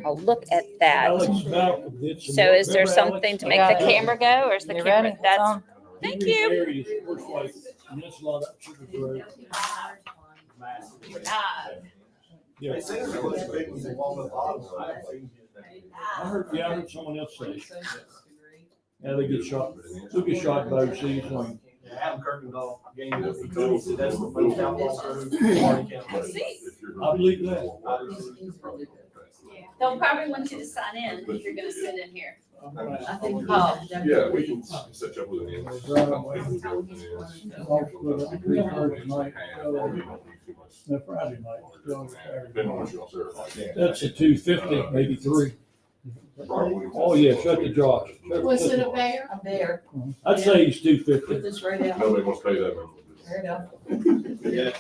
I'll look at that. Alex Malcolm did some So work. is there Remember something Alex? to make the camera go, or is the You camera, ready? It's that's, on. thank These you. areas, looks like peninsula, that Sugar Grove. Yeah. I heard someone else say. Yeah, they get shot. They'll get shot by overseas. Adam Kirkendall gave me the tool, so that's what makes Outlaw Road. I believe that. They'll probably want you to sign in if you're gonna sit in here. I think. Yeah, we can set you up with an in. No, Friday night. Depending on what you want to serve. That's a 250, maybe 3. Oh, yeah, shut the jaw. Was it a bear? I'm there. I'd say he's 250. Put this right out. Nobody wants to pay that much. There you go.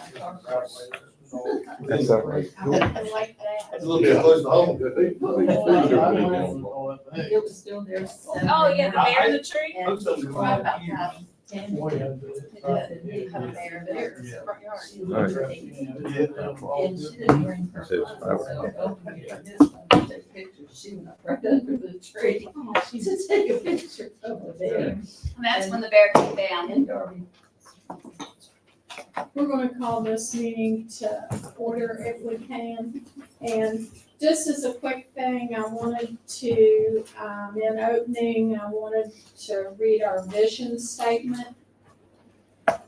That's all right. I like that. That's a little bit close to home. It was still there. Oh, yeah, the bear in the tree? And right about that, 10. It had a bear there in the front yard. And she didn't bring her phone, so opened this one, take pictures. She went up right under the tree. She said, take a picture of the bear. And that's when the bear came down. And Darby. We're going to call this meeting to order if we can. And just as a quick thing, I wanted to, in opening, I wanted to read our vision statement.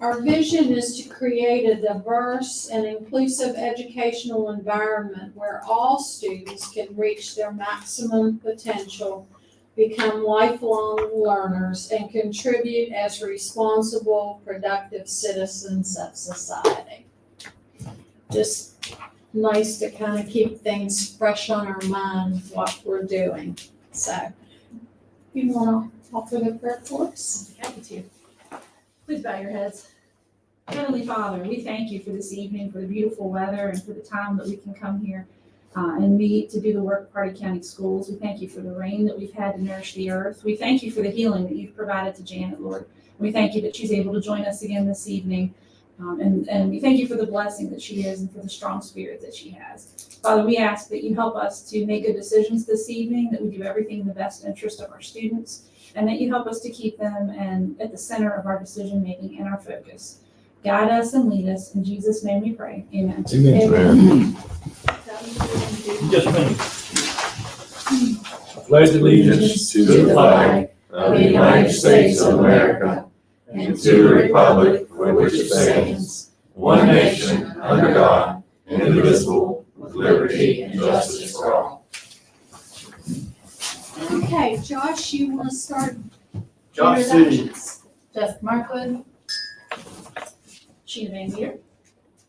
Our vision is to create a diverse and inclusive educational environment where all students can reach their maximum potential, become lifelong learners, and contribute as responsible, productive citizens of society. Just nice to kind of keep things fresh on our mind, what we're doing. So, you want to offer the prayer for us? Happy to. Please bow your heads. Heavenly Father, we thank you for this evening, for the beautiful weather, and for the time that we can come here and meet to do the work of Hardy County Schools. We thank you for the rain that we've had to nourish the earth. We thank you for the healing that you've provided to Janet, Lord. We thank you that she's able to join us again this evening. And we thank you for the blessing that she is and for the strong spirit that she has. Father, we ask that you help us to make good decisions this evening, that we do everything in the best interest of our students, and that you help us to keep them and at the center of our decision making and our focus. Guide us and lead us. In Jesus' name we pray. Amen. Amen. Just a minute. Pledge allegiance To the flag of the United States of America and to the republic for which it stands, one nation, under God, indivisible, with liberty and justice for all. Okay, Josh, you want to start Josh C. introductions? Jeff Markwood, Sheena Van Meter.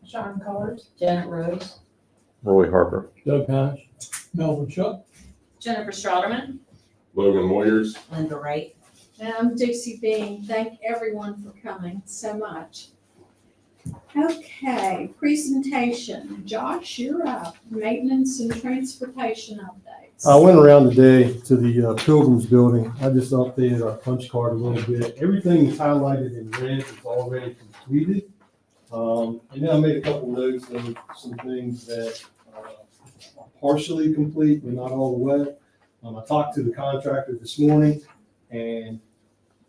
Sean Colors, Janet Rose, Roy Harper. Doug Hines, Melvin Chuck. Jennifer Strouderman. Logan Moyers. Linda Wright. And I'm Dixie Bean. Thank everyone for coming so much. Okay, presentation. Josh, you're up. Maintenance and transportation updates. I went around today to the Pilgrims building. I just updated our punch card a little bit. Everything is highlighted in red. It's already completed. And then I made a couple notes of some things that are partially complete, but not all the way. I talked to the contractor this morning, and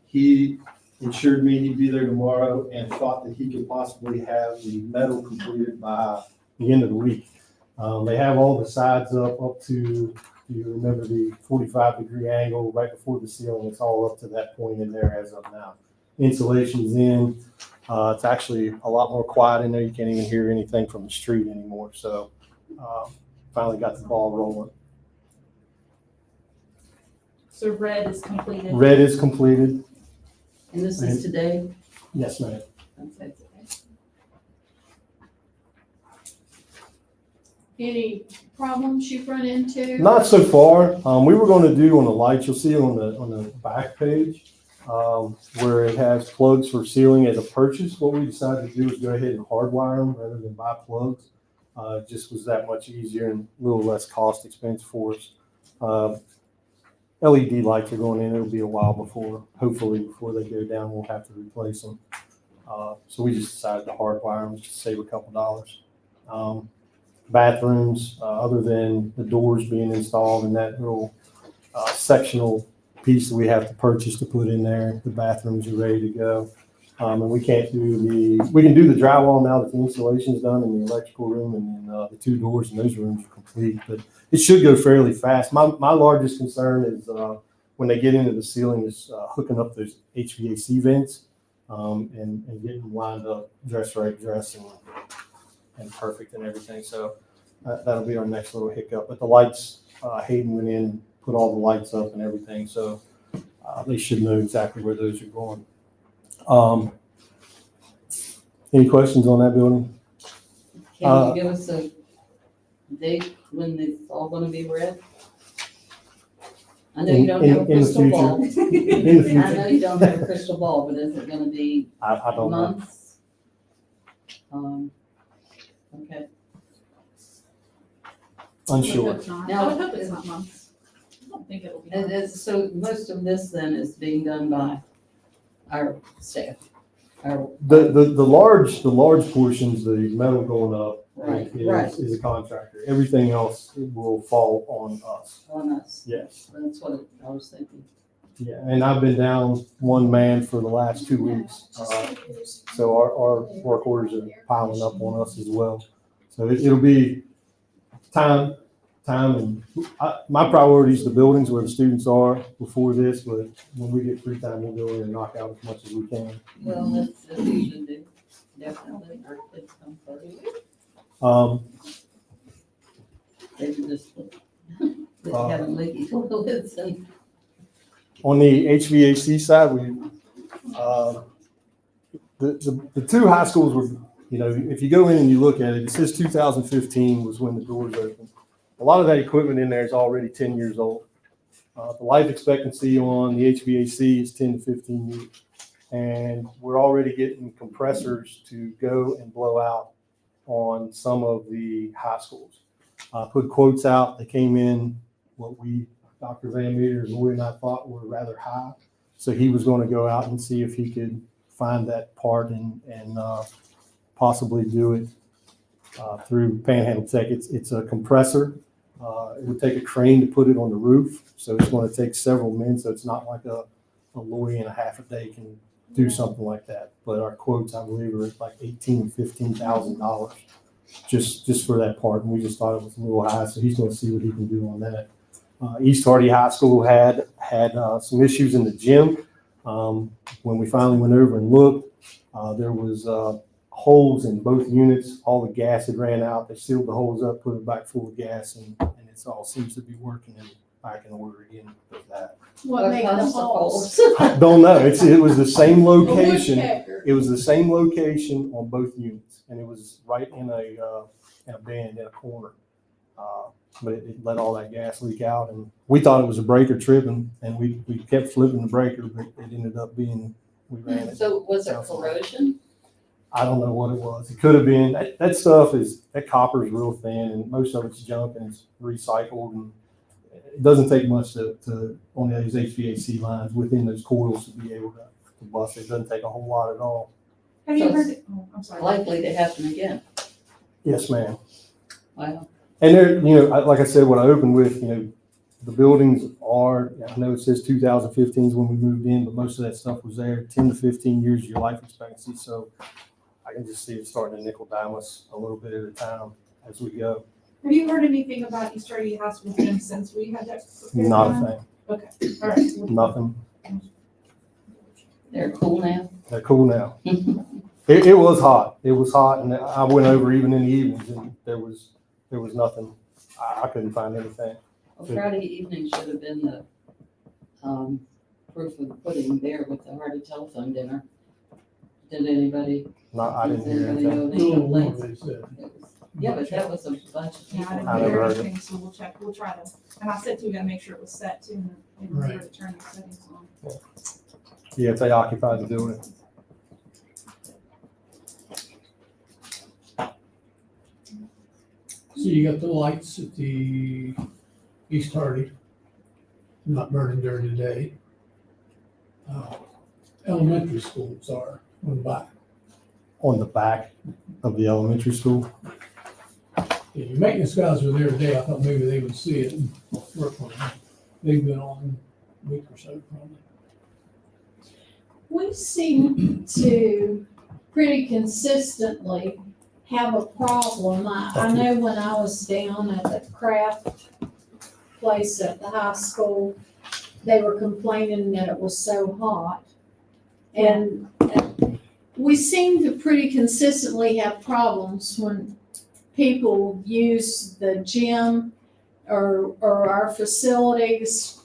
he assured me he'd be there tomorrow and thought that he could possibly have the metal completed by the end of the week. They have all the sides up to, you remember the 45-degree angle right before the ceiling. It's all up to that point in there as of now. Insulation's in. It's actually a lot more quiet in there. You can't even hear anything from the street anymore. So finally got the ball rolling. So red is completed. Red is completed. And this is today. Yes, ma'am. Okay, today. Any problems you've run into? Not so far. We were going to do on the lights, you'll see on the back page, where it has plugs for sealing as a purchase. What we decided to do is go ahead and hardwire them rather than buy plugs. It just was that much easier and a little less cost expense for us. LED lights are going in. It'll be a while hopefully before they go down, we'll have to replace them. So we just decided to hardwire them just to save a couple dollars. bathrooms, other than the doors being installed and that little sectional piece that we have to purchase to put in there. The bathrooms are ready to go. And we can do the drywall now that the installation's done in the electrical room, and then the 2 doors in those rooms are complete, but it should go fairly fast. My largest concern is when they get into the ceiling is hooking up those HVAC vents and getting them lined up, dress and perfect and everything. So that'll be our next little hiccup. But the lights, Hayden went in and put all the lights up and everything, so they should know exactly where those are going. Any questions on that building? Can you give us a date when it's all gonna be red? I know you don't have a In the crystal future. ball. In the I know future, you don't have a crystal ball, but is it gonna be I don't know. months? Okay. Unsure. Now- I would hope it's not months. I don't think it'll be months. So most of this then is being done by our staff. The large portions, the metal going up Right, right. is a contractor. Everything else will fall on us. On us. Yes. That's what I was thinking. Yeah, and I've been down one man for the last 2 weeks. So our work orders are piling up on us as well. So it'll be time, and my priority is the buildings where the students are before this, but when we get free time, we'll go in and knock out as much as we can. Well, that's what we should do. Definitely. Our kids come first. They can just have them leaky toilets and. On the HVAC side, the 2 high schools were, if you go in and you look at it, it says 2015 was when the doors opened. A lot of that equipment in there is already 10 years old. The life expectancy on the HVAC is 10 to 15 years. And we're already getting compressors to go and blow out on some of the high schools. Put quotes out. They came in what Dr. Van Meter and Lloyd and I thought were rather high. So he was going to go out and see if he could find that part and possibly do it through Panhandle Tech. It's a compressor. It would take a crane to put it on the roof. So it's going to take several men. So it's not like a lorry and a half a day can do something like that. But our quotes, I believe, are like $18,000 to $15,000 just for that part. And we just thought it was a little high. So he's going to see what he can do on that. East Hardy High School had some issues in the gym. When we finally went over and looked, there was holes in both units. All the gas had ran out. They sealed the holes up, put it back full of gas, and it all seems to be working and back in order again with that. What made the caused the holes? I don't know. It was the same location. Woodpecker. It was the same location on both units, and it was right in a bend in a corner. But it let all that gas leak out, and we thought it was a breaker tripping, and we kept flipping the breaker, but it ended up being, we ran it. So was it corrosion? I don't know what it was. It could have been, that copper is real thin, and most of it's junk and it's recycled, and it doesn't take much to on those HVAC lines within those coils to be able to bust it. It doesn't take a whole lot at all. Have you So heard, I'm sorry. Likely to happen again. Yes, ma'am. Wow. And there, like I said, what I opened with, the buildings are, I know it says 2015 is when we moved in, but most of that stuff was there. 10 to 15 years of your life expectancy. So I can just see it starting to nickel dime us a little bit at a time as we go. Have you heard anything about East Hardy High School gym since we had that? Not a thing. Okay, all right. Nothing. They're cool now. They're cool now. It was hot. It was hot, and I went over even in the evenings, and there was nothing. I couldn't find anything. Well, Friday evening should have been the proof of the pudding there with the hearty telephone dinner. Did anybody? I didn't hear anybody know anything. of any complaints? Yeah, but that was a bunch of Yeah, I people. didn't I hear never heard anything, so we'll try to, and I said too, we gotta make sure it was set too, and remember to turn the settings on. Yeah, if they occupied the building. So you got the lights at the East Hardy, not burning during the day. Elementary schools are on the back. On the back of the elementary school. Yeah, your maintenance guys were there today. I thought maybe they would see it and work on it. They've been on a week or so probably. We seem to pretty consistently have a problem. I know when I was down at the craft place at the high school, they were complaining that it was so hot. And we seem to pretty consistently have problems when people use the gym or our facilities.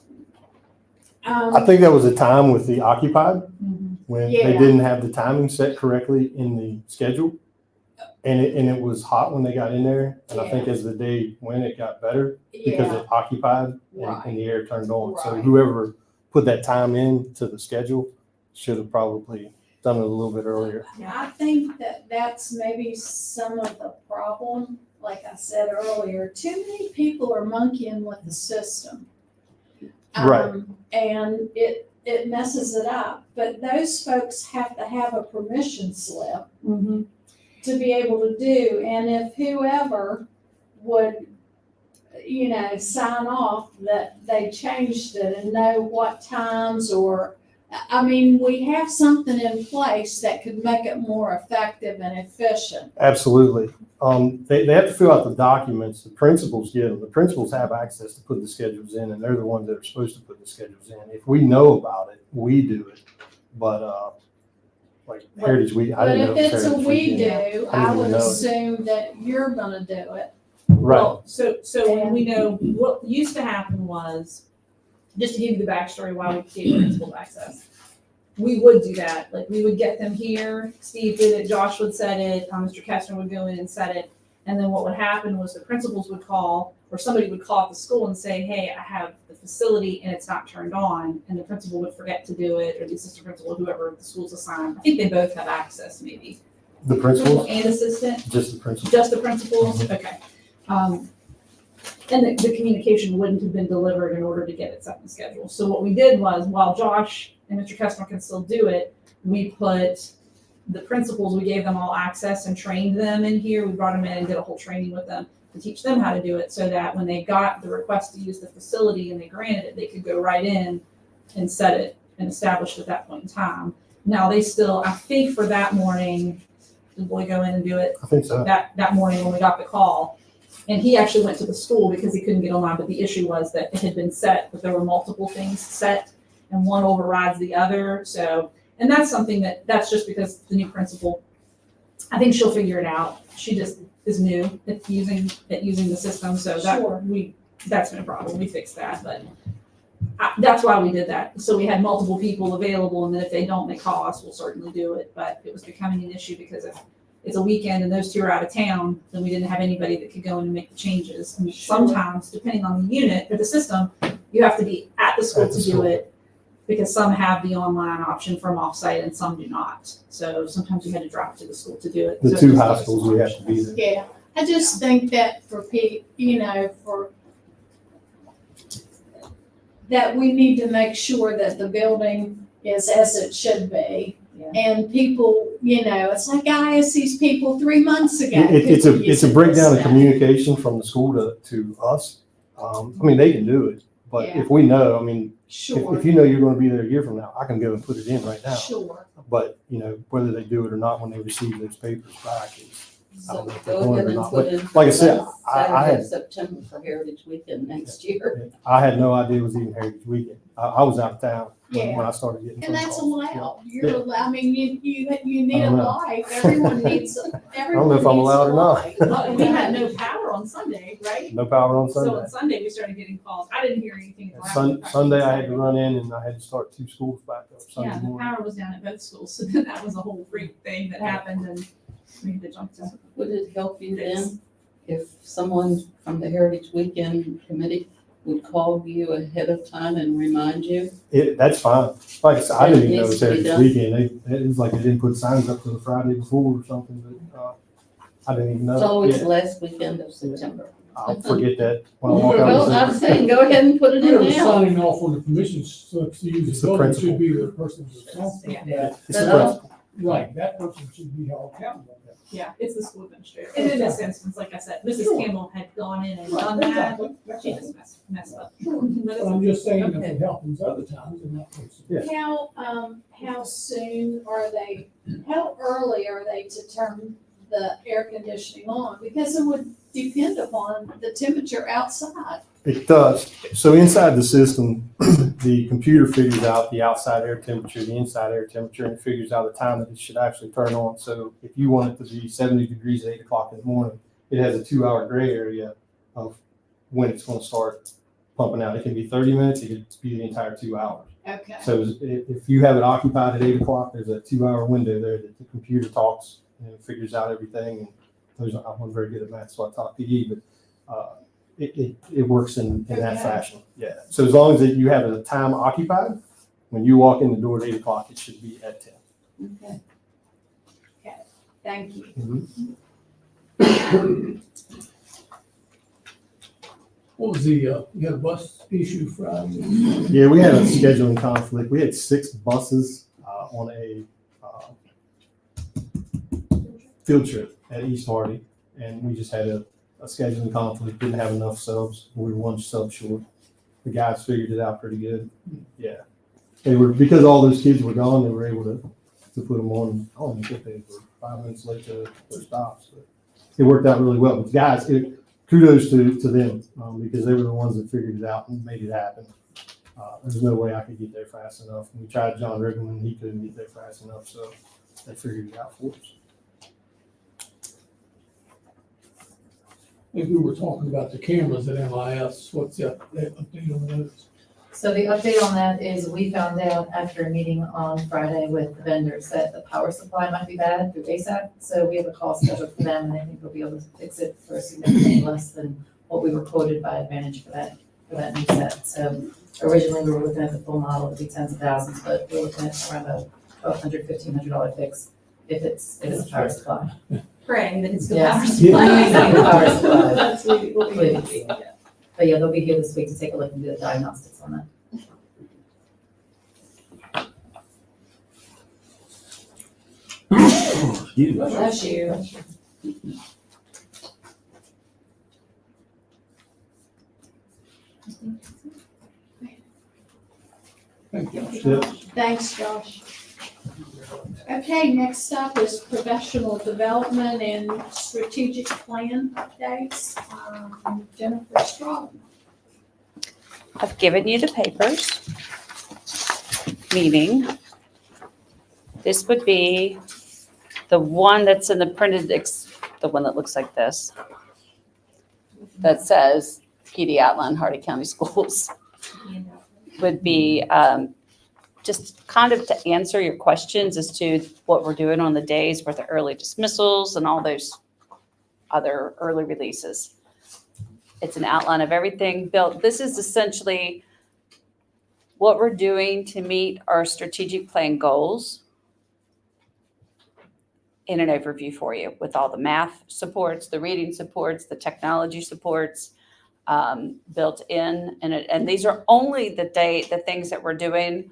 I think that was a time with the occupied, Mhm. when Yeah. they didn't have the timing set correctly in the schedule. And it was hot when they got in there, and I think as the day went, it got better because Yeah, it occupied and Right. the air turned on. So Right. whoever put that time in to the schedule should have probably done it a little bit earlier. I think that that's maybe some of the problem. Like I said earlier, too many people are monkeying with the system. Right. And it messes it up, but those folks have to have a permission slip Mhm. to be able to do, and if whoever would, sign off that they changed it and know what times we have something in place that could make it more effective and efficient. Absolutely. They have to fill out the documents. The principals get them. The principals have access to put the schedules in, and they're the ones that are supposed to put the schedules in. If we know about it, we do it. But like Heritage Week, I But didn't know. if it was it's a Heritage we Weekend. do, I didn't I would even know it. assume that you're gonna do it. Right. Well, so when we know, what used to happen was, just to give you the backstory why we gave principal access. We would do that, like, we would get them here, Steve did it, Josh would set it, Mr. Kestner would go in and set it. And then what would happen was the principals would call, or somebody would call at the school and say, hey, I have the facility and it's not turned on. And the principal would forget to do it, or the assistant principal, whoever the school's assigned. I think they both have access, maybe. The principals, And assistant. just the principals. Just the principals, okay. And the communication wouldn't have been delivered in order to get it set in the schedule. So what we did was, while Josh and Mr. Kestner can still do it, we put the principals, we gave them all access and trained them in here. We brought them in and did a whole training with them to teach them how to do it, so that when they got the request to use the facility and they granted it, they could go right in and set it and establish it at that point in time. Now, they still, I think for that morning, did Boy go in and do it? I think so. That morning when we got the call. And he actually went to the school because he couldn't get online, but the issue was that it had been set, but there were multiple things set and one overrides the other. So, and that's something that's just because the new principal, I think she'll figure it out. She just is new at using the system. So Sure. that's no problem. We fixed that, but that's why we did that. So we had multiple people available, and then if they don't, they call us, we'll certainly do it. But it was becoming an issue because if it's a weekend and those two are out of town, then we didn't have anybody that could go in and make the changes. And sometimes, depending on the unit or the system, you have to be at the school to do it, because some have the online option from offsite and some do not. So sometimes you had to drive to the school to do it. The So two it's high always schools, an we have option. to be there. Yeah, I just think that for that we need to make sure that the building is as it should be. Yeah. And people, it's like I asked these people 3 months ago. It's could you a use breakdown of this? communication from the school to us. They can do it, but Yeah. if we know, if Sure, you know you're gonna be there a year from now, I can go and put it in right now. sure. But, whether they do it or not when they receive those papers back is, I So don't know if they're go doing ahead it or and not, put but in. like I said, I Saturday, had- September for Heritage Weekend next year. I had no idea it was even Heritage Weekend. I was out of town when I started getting. And phone that's calls. allowed. You're allowed, you need I a don't know. life. Everyone needs, everyone know if I'm needs allowed a or not. life. Well, and we had no power on Sunday, right? No power on So Sunday. on Sunday, we started getting calls. I didn't hear anything. until after the fact. Sunday, I had to run in and I had to start 2 schools back up Yeah, Sunday the morning. power was down at both schools, so then that was a whole freak thing that happened, and we had to jump to. Would it help you then if someone from the Heritage Weekend Committee would call you ahead of time and remind you? That's fine. Like I said, I didn't even know it was It needs to be Heritage done. Weekend. It was like they didn't put signs up till the Friday before or something, but, I didn't even know. It's always Yeah, the last weekend of September. I'll forget that when I walk out. Well, the I'm door. saying, go ahead and put it in Whoever's now. signing off on the permission slips to use It's the the building principal. should be the person responsible. Yeah. It's the But, principal. Right, that person should be held accountable. Yeah, it's the school administrator. And in this instance, like I said, Mrs. Campbell had gone in and done that. Exactly. She just messed up. But I'm just saying, if it happens other times, and that person. Yeah. How soon are they, how early are they to turn the air conditioning on? Because it would depend upon the temperature outside. It does. So inside the system, the computer figures out the outside air temperature, the inside air temperature, and it figures out the time that it should actually turn on. So if you want it to be 70 degrees at 8 o'clock in the morning, it has a 2-hour gray area of when it's going to start pumping out. It can be 30 minutes, it could be the entire 2 hours. Okay. So if you have it occupied at 8 o'clock, there's a 2-hour window there that the computer talks and figures out everything. And I'm not very good at math, so I taught PE, but it works in that Okay. fashion. Yeah. So as long as you have a time occupied, when you walk in the door at 8 o'clock, it should be at 10. Okay. Okay, thank you. What was the, you had a bus issue Friday? Yeah, we had a scheduling conflict. We had 6 buses on a field trip at East Hardy, and we just had a scheduling conflict, didn't have enough subs. We were 1 sub short. The guys figured it out pretty good. Yeah. They were, because all those kids were gone, they were able to put them on. I don't think they were 5 minutes late to their stops. But it worked out really well. But guys, kudos to them because they were the ones that figured it out and made it happen. There's no way I could get there fast enough. We tried John Riggman, and he couldn't get there fast enough, so they figured it out for us. If we were talking about the cameras at MIS, what's the update on those? So the update on that is we found out after a meeting on Friday with the vendors that the power supply might be bad through ASAP. So we have a call scheduled for them, and I think we'll be able to fix it for significantly less than what we were quoted by Advantage for that new set. So originally we were looking at the full model to be tens of thousands, but we're looking at around a $1,200, $1,500 fix if it's a power supply. Praying that it's the Yes. power supply. Yeah. Power supply. That's what we Please. But yeah, they'll be here this week to take a look and do the diagnostics on that. Bless you. Thank you. Yep. Thanks, Josh. Okay, next up is professional development and strategic plan updates. Jennifer Strawman. I've given you the papers. Meeting. This would be the one that's in the printed, the one that looks like this. That says PD outline Hardy County Schools. Would be just kind of to answer your questions as to what we're doing on the days with the early dismissals and all those other early releases. It's an outline of everything built. This is essentially what we're doing to meet our strategic plan goals in an overview for you with all the math supports, the reading supports, the technology supports built in. And these are only the things that we're doing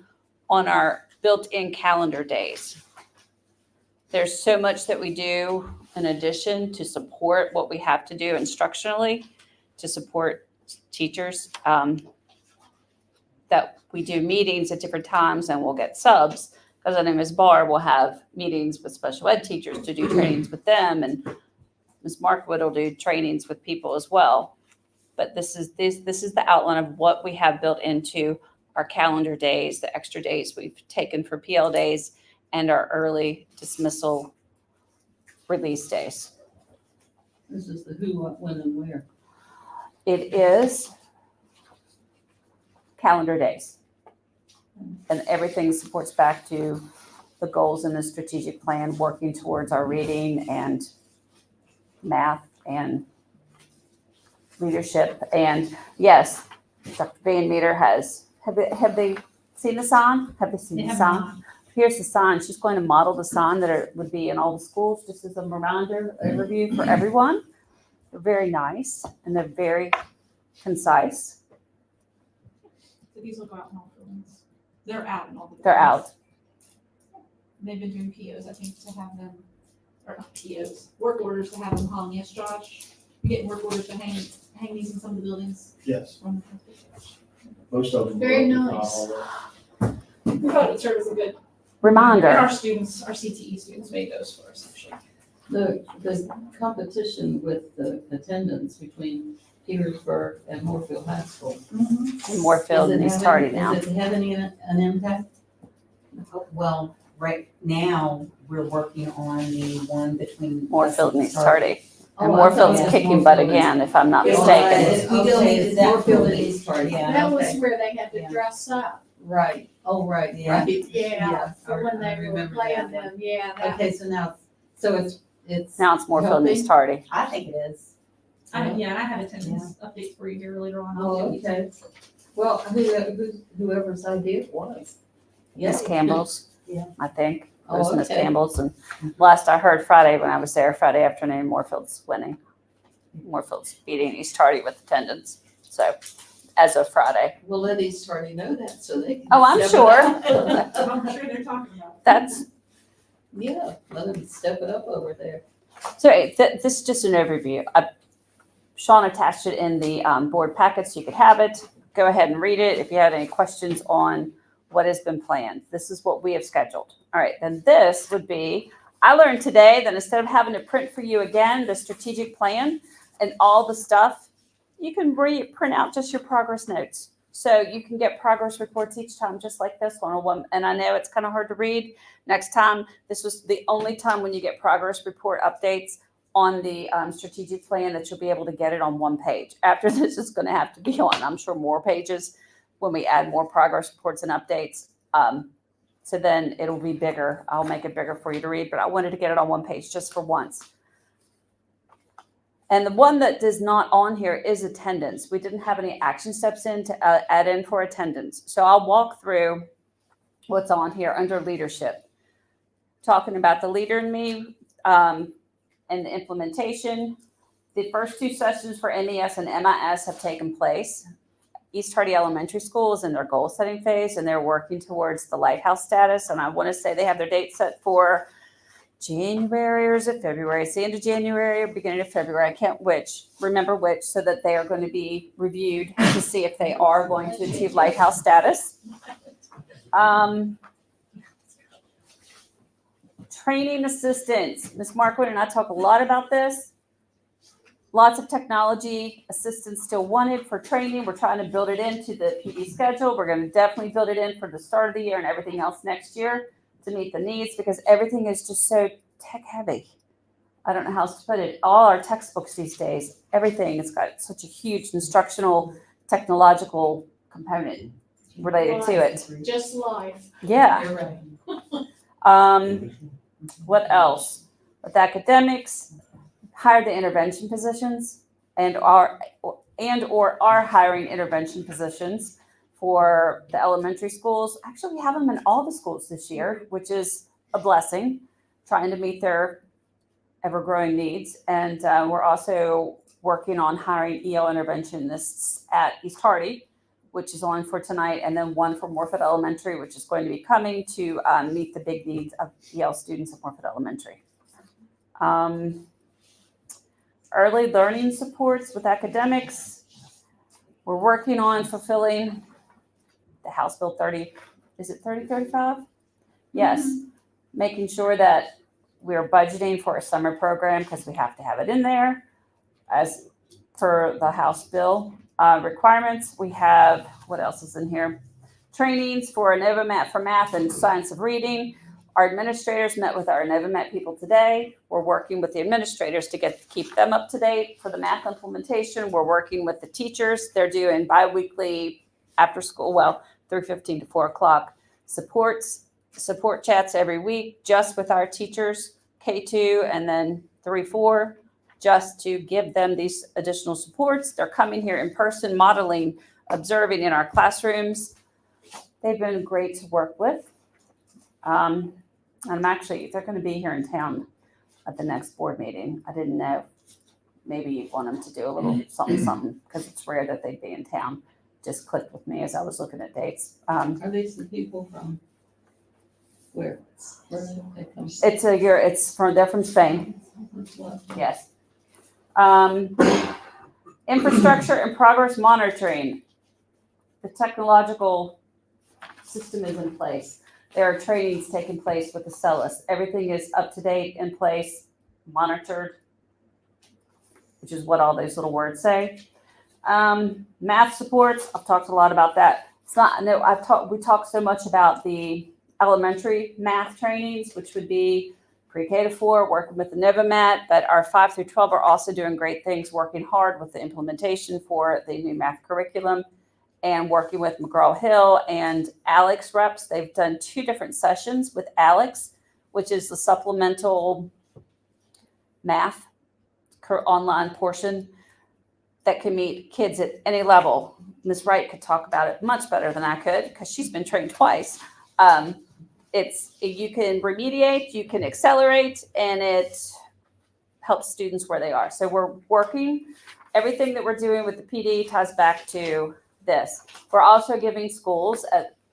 on our built-in calendar days. There's so much that we do in addition to support what we have to do instructionally to support teachers, that we do meetings at different times and we'll get subs. Because I know Ms. Barr will have meetings with special ed teachers to do trainings with them, and Ms. Markwood will do trainings with people as well. But this is the outline of what we have built into our calendar days, the extra days we've taken for PL days, and our early dismissal release days. This is the who, what, when, and where. It is calendar days. And everything supports back to the goals in the strategic plan, working towards our reading and math and leadership. And yes, Dr. Van Meter have they seen the sign? Have they seen the sign? Here's the sign. She's going to model the sign that would be in all the schools, just as a reminder, overview for everyone. They're very nice and they're very concise. So these will go out in all buildings. They're out in all the buildings. They're out. they've been doing POs, I think, to have them, or not POs, work orders to have them hung. Yes, Josh? You getting work orders to hang these in some of the buildings? Yes, From- most of them. Very are- nice. We thought it would serve as a good. And Reminder. our students, our CTE students made those for us, actually. The competition with the attendance between Petersburg and Moorfield High School. In Moorfield and East Hardy now. Is it having an impact? Well, right now, we're working on the one between. Moorfield and East Hardy. And Oh, I Moorfield's thought it was kicking butt Moorfield. again, if I'm not Oh, mistaken. it's- We donated that Moorfield for and me. East Hardy, Yeah. That was okay. where they had to Yeah. dress up. Right, oh, right, Yeah. right. Yeah, for when I they were remember playing that one. them, yeah. that- Okay, so now, so it's. Now it's Moorfield and East Hardy. I think it is. I have attendance updates for you here later on. Oh, okay. Well, whoever's idea it was. Miss Campbell's, Yeah. I think. It Oh, was Miss okay. Campbell's. And last I heard Friday when I was there, Friday afternoon, Moorfield's winning. Moorfield's beating East Hardy with attendance. So as of Friday. We'll let East Hardy know that so they can. Oh, I'm step it sure. up. I'm sure they're talking about. That's, Yeah, let them step it up over there. so this is just an overview. Sean attached it in the board packet so you could have it. Go ahead and read it if you have any questions on what has been planned. This is what we have scheduled. All right, then this would be, I learned today that instead of having to print for you again, the strategic plan and all the stuff, you can print out just your progress notes. So you can get progress reports each time, just like this one. And I know it's kind of hard to read. Next time, this was the only time when you get progress report updates on the strategic plan that you'll be able to get it on one page. After this, it's going to have to be on, I'm sure, more pages when we add more progress reports and updates. So then it'll be bigger. I'll make it bigger for you to read, but I wanted to get it on one page just for once. And the one that is not on here is attendance. We didn't have any action steps in to add in for attendance. So I'll walk through what's on here under leadership. Talking about the leader in me and the implementation. The first two sessions for NES and MIS have taken place. East Hardy Elementary School is in their goal setting phase and they're working towards the lighthouse status. And I want to say they have their date set for January, or is it February? It's the end of January or beginning of February. I can't remember which, so that they are going to be reviewed to see if they are going to achieve lighthouse status. Training assistants. Ms. Markwood and I talk a lot about this. Lots of technology assistance still wanted for training. We're trying to build it into the PD schedule. We're going to definitely build it in for the start of the year and everything else next year to meet the needs, because everything is just so tech heavy. I don't know how else to put it. All our textbooks these days, everything has got such a huge instructional, technological component related to it. Just life. Yeah. You're right. What else? With academics, hire the intervention positions and or are hiring intervention positions for the elementary schools. Actually, we have them in all the schools this year, which is a blessing, trying to meet their ever-growing needs. And we're also working on hiring EL interventionists at East Hardy, which is on for tonight, and then one for Moorfield Elementary, which is going to be coming to meet the big needs of EL students at Moorfield Elementary. Early learning supports with academics. We're working on fulfilling the House Bill 30, is it 3035? Yes, making sure that we're budgeting for a summer program because we have to have it in there as per the House bill. Requirements, we have, what else is in here? Trainings for InnovaMat for math and science of reading. Our administrators met with our InnovaMat people today. We're working with the administrators to keep them up to date for the math implementation. We're working with the teachers. They're doing bi-weekly after school, 3:15 to 4 o'clock support chats every week just with our teachers, K2 and then 3-4, just to give them these additional supports. They're coming here in person, modeling, observing in our classrooms. They've been great to work with. And they're going to be here in town at the next board meeting. I didn't know. Maybe you'd want them to do a little something, because it's rare that they'd be in town. Just clicked with me as I was looking at dates. Are these the people from Where it comes. They're from Spain. Yes. Infrastructure and progress monitoring. The technological system is in place. There are trainings taking place with the CELUS. Everything is up to date, in place, monitored, which is what all those little words say. Math supports, I've talked a lot about that. It's not, no, we talked so much about the elementary math trainings, which would be pre-K to 4, working with the Novomat, but our 5 through 12 are also doing great things, working hard with the implementation for the new math curriculum and working with McGraw-Hill and Alex reps. They've done 2 different sessions with Alex, which is the supplemental math online portion that can meet kids at any level. Ms. Wright could talk about it much better than I could because she's been trained twice. You can remediate, you can accelerate, and it helps students where they are. So we're working. Everything that we're doing with the PD ties back to this. We're also giving schools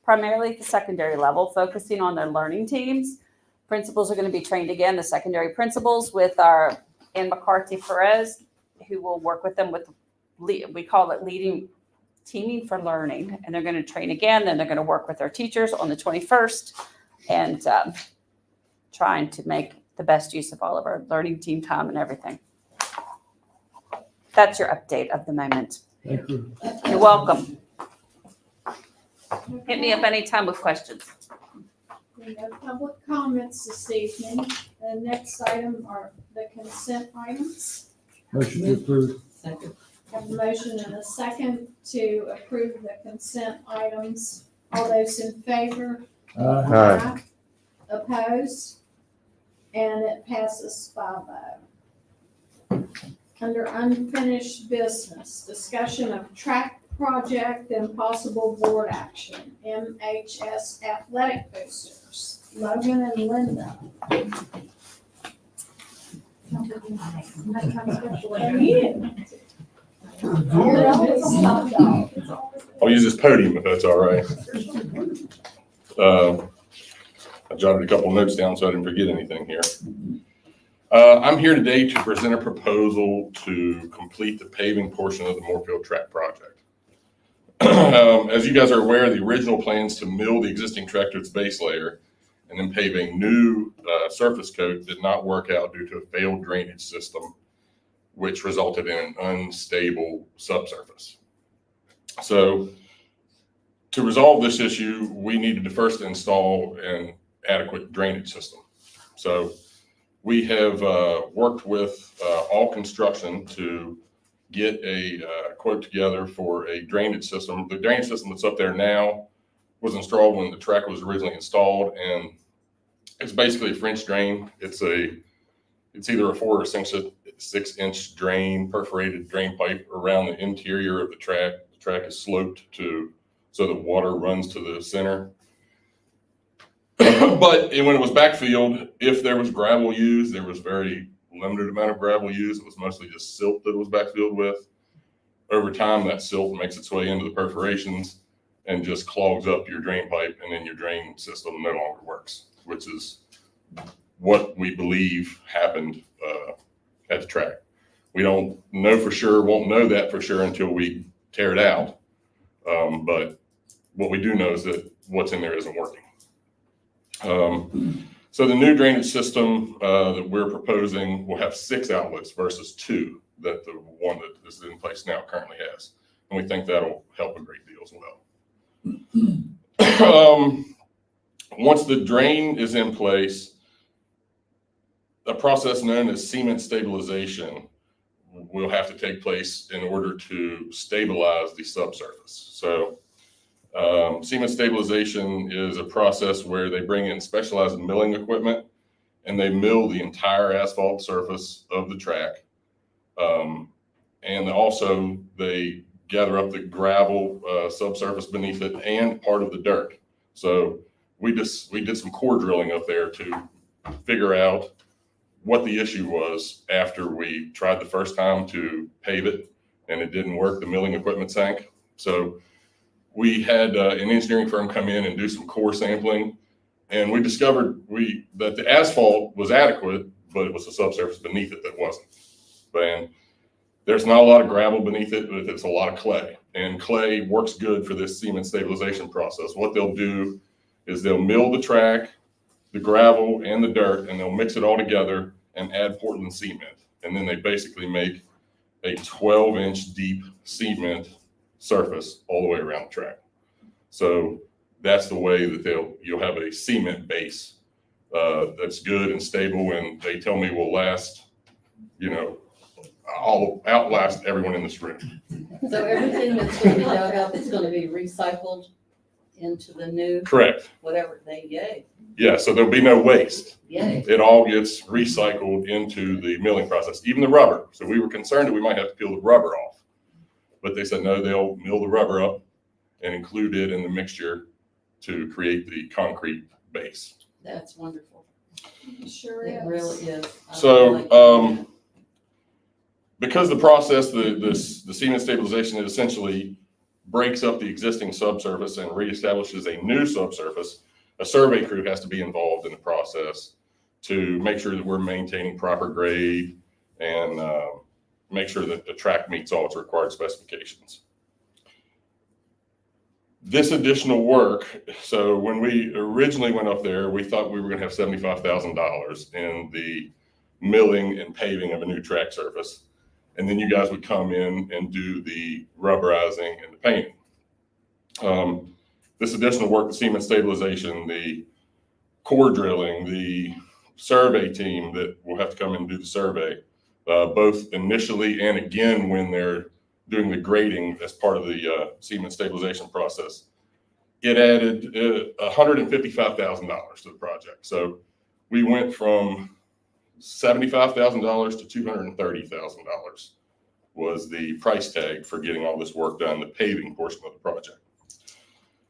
primarily at the secondary level, focusing on their learning teams. Principals are going to be trained again, the secondary principals, with our Ann McCarthy Perez, who will work with them with, we call it teaming for learning. And they're going to train again. Then they're going to work with our teachers on the 21st and trying to make the best use of all of our learning team time and everything. That's your update of the moment. Thank you. You're welcome. Hit me up anytime with questions. We have public comments this evening. The next item are the consent items. Motion to approve. Second. Have a motion and a second to approve the consent items. All those in favor? Aye. Opposed? And it passes 5-0. Under unfinished business, discussion of track project and possible board action. MHS athletic boosters. Logan and Linda. I'll use this podium if that's all right. I jotted a couple notes down so I didn't forget anything here. I'm here today to present a proposal to complete the paving portion of the Moorfield track project. As you guys are aware, the original plans to mill the existing track to its base layer and then pave a new surface coat did not work out due to a failed drainage system, which resulted in an unstable subsurface. So to resolve this issue, we needed to first install an adequate drainage system. So we have worked with All Construction to get a quote together for a drainage system. The drainage system that's up there now was installed when the track was originally installed, and it's basically a French drain. It's either a 4 or 6 inch drain, perforated drain pipe around the interior of the track. The track is sloped so the water runs to the center. But when it was backfilled, if there was gravel used, there was very limited amount of gravel used. It was mostly just silt that it was backfilled with. Over time, that silt makes its way into the perforations and just clogs up your drain pipe, and then your drain system no longer works, which is what we believe happened at the track. We don't know for sure, won't know that for sure until we tear it out. But what we do know is that what's in there isn't working. So the new drainage system that we're proposing will have 6 outlets versus 2 that the one that is in place now currently has. And we think that'll help a great deal as well. Once the drain is in place, a process known as cement stabilization will have to take place in order to stabilize the subsurface. So cement stabilization is a process where they bring in specialized milling equipment and they mill the entire asphalt surface of the track. And also they gather up the gravel subsurface beneath it and part of the dirt. So we did some core drilling up there to figure out what the issue was after we tried the first time to pave it and it didn't work. The milling equipment sank. So we had an engineering firm come in and do some core sampling And we discovered that the asphalt was adequate, but it was the subsurface beneath it that wasn't. And there's not a lot of gravel beneath it, but it's a lot of clay. And clay works good for this cement stabilization process. What they'll do is they'll mill the track, the gravel, and the dirt, and they'll mix it all together and add Portland cement. And then they basically make a 12-inch deep cement surface all the way around the track. So that's the way that you'll have a cement base that's good and stable, and they tell me will last, I'll outlast everyone in this room. So everything that's gonna be dug up is gonna be recycled into the new, Correct. whatever yay, Yeah, so there'll be no waste. yay. It all gets recycled into the milling process, even the rubber. So we were concerned that we might have to peel the rubber off. But they said, no, they'll mill the rubber up and include it in the mixture to create the concrete base. That's wonderful. It sure It is. really is. I So, like it. because the process, the cement stabilization, it essentially breaks up the existing subsurface and reestablishes a new subsurface, a survey crew has to be involved in the process to make sure that we're maintaining proper grade and make sure that the track meets all its required specifications. This additional work, so when we originally went up there, we thought we were going to have $75,000 in the milling and paving of a new track surface. And then you guys would come in and do the rubberizing and the painting. This additional work, the cement stabilization, the core drilling, the survey team that will have to come in and do the survey, both initially and again when they're doing the grading as part of the cement stabilization process, it added $155,000 to the project. So we went from $75,000 to $230,000 was the price tag for getting all this work done, the paving portion of the project.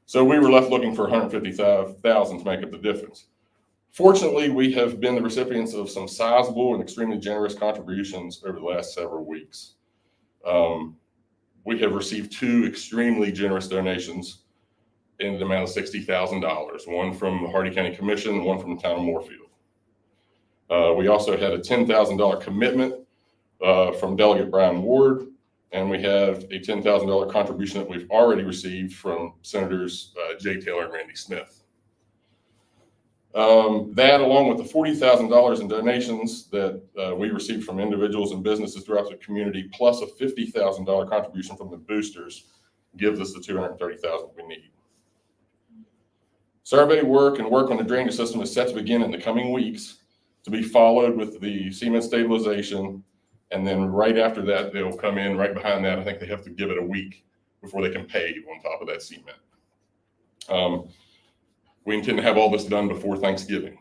So we were left looking for $155,000 to make up the difference. Fortunately, we have been the recipients of some sizable and extremely generous contributions over the last several weeks. We have received 2 extremely generous donations in the amount of $60,000, one from the Hardy County Commission, one from the town of Moorfield. We also had a $10,000 commitment from Delegate Brian Ward, and we have a $10,000 contribution that we've already received from Senators Jay Taylor and Randy Smith. That, along with the $40,000 in donations that we received from individuals and businesses throughout the community, plus a $50,000 contribution from the boosters, gives us the $230,000 we need. Survey work and work on the drainage system is set to begin in the coming weeks, to be followed with the cement stabilization. And then right after that, they'll come in right behind that. I think they have to give it a week before they can pave on top of that cement. We intend to have all this done before Thanksgiving,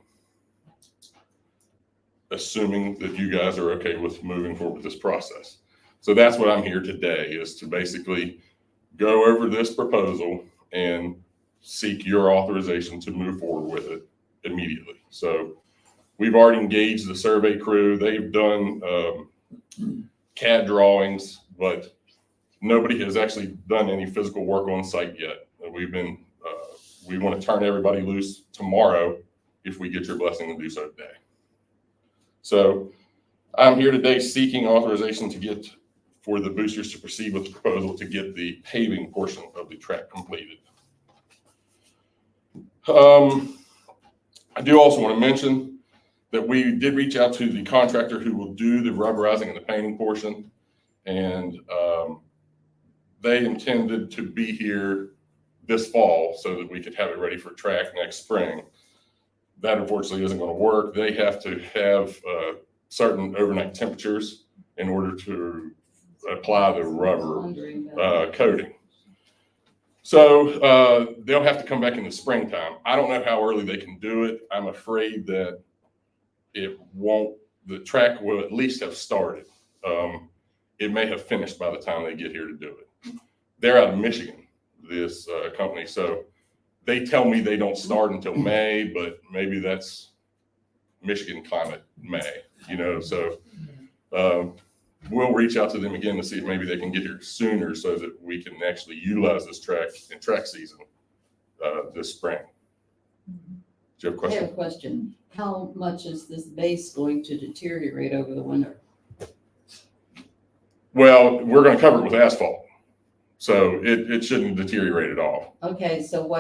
assuming that you guys are okay with moving forward with this process. So that's what I'm here today, is to basically go over this proposal and seek your authorization to move forward with it immediately. So we've already engaged the survey crew. They've done CAD drawings, but nobody has actually done any physical work on site yet. We want to turn everybody loose tomorrow if we get your blessing to do so today. So I'm here today seeking authorization for the boosters to proceed with the proposal to get the paving portion of the track completed. I do also want to mention that we did reach out to the contractor who will do the rubberizing and the painting portion, and they intended to be here this fall so that we could have it ready for track next spring. That unfortunately isn't going to work. They have to have certain overnight temperatures in order to apply the rubber coating. So they'll have to come back in the springtime. I don't know how early they can do it. I'm afraid that the track will at least have started. It may have finished by the time they get here to do it. They're out of Michigan, this company. So they tell me they don't start until May, but maybe that's Michigan climate May, so we'll reach out to them again to see if maybe they can get here sooner so that we can actually utilize this track in track season this spring. Do you have a I have question? a question. How much is this base going to deteriorate over the winter? Well, we're gonna cover it with asphalt, so it shouldn't deteriorate at all. Okay, so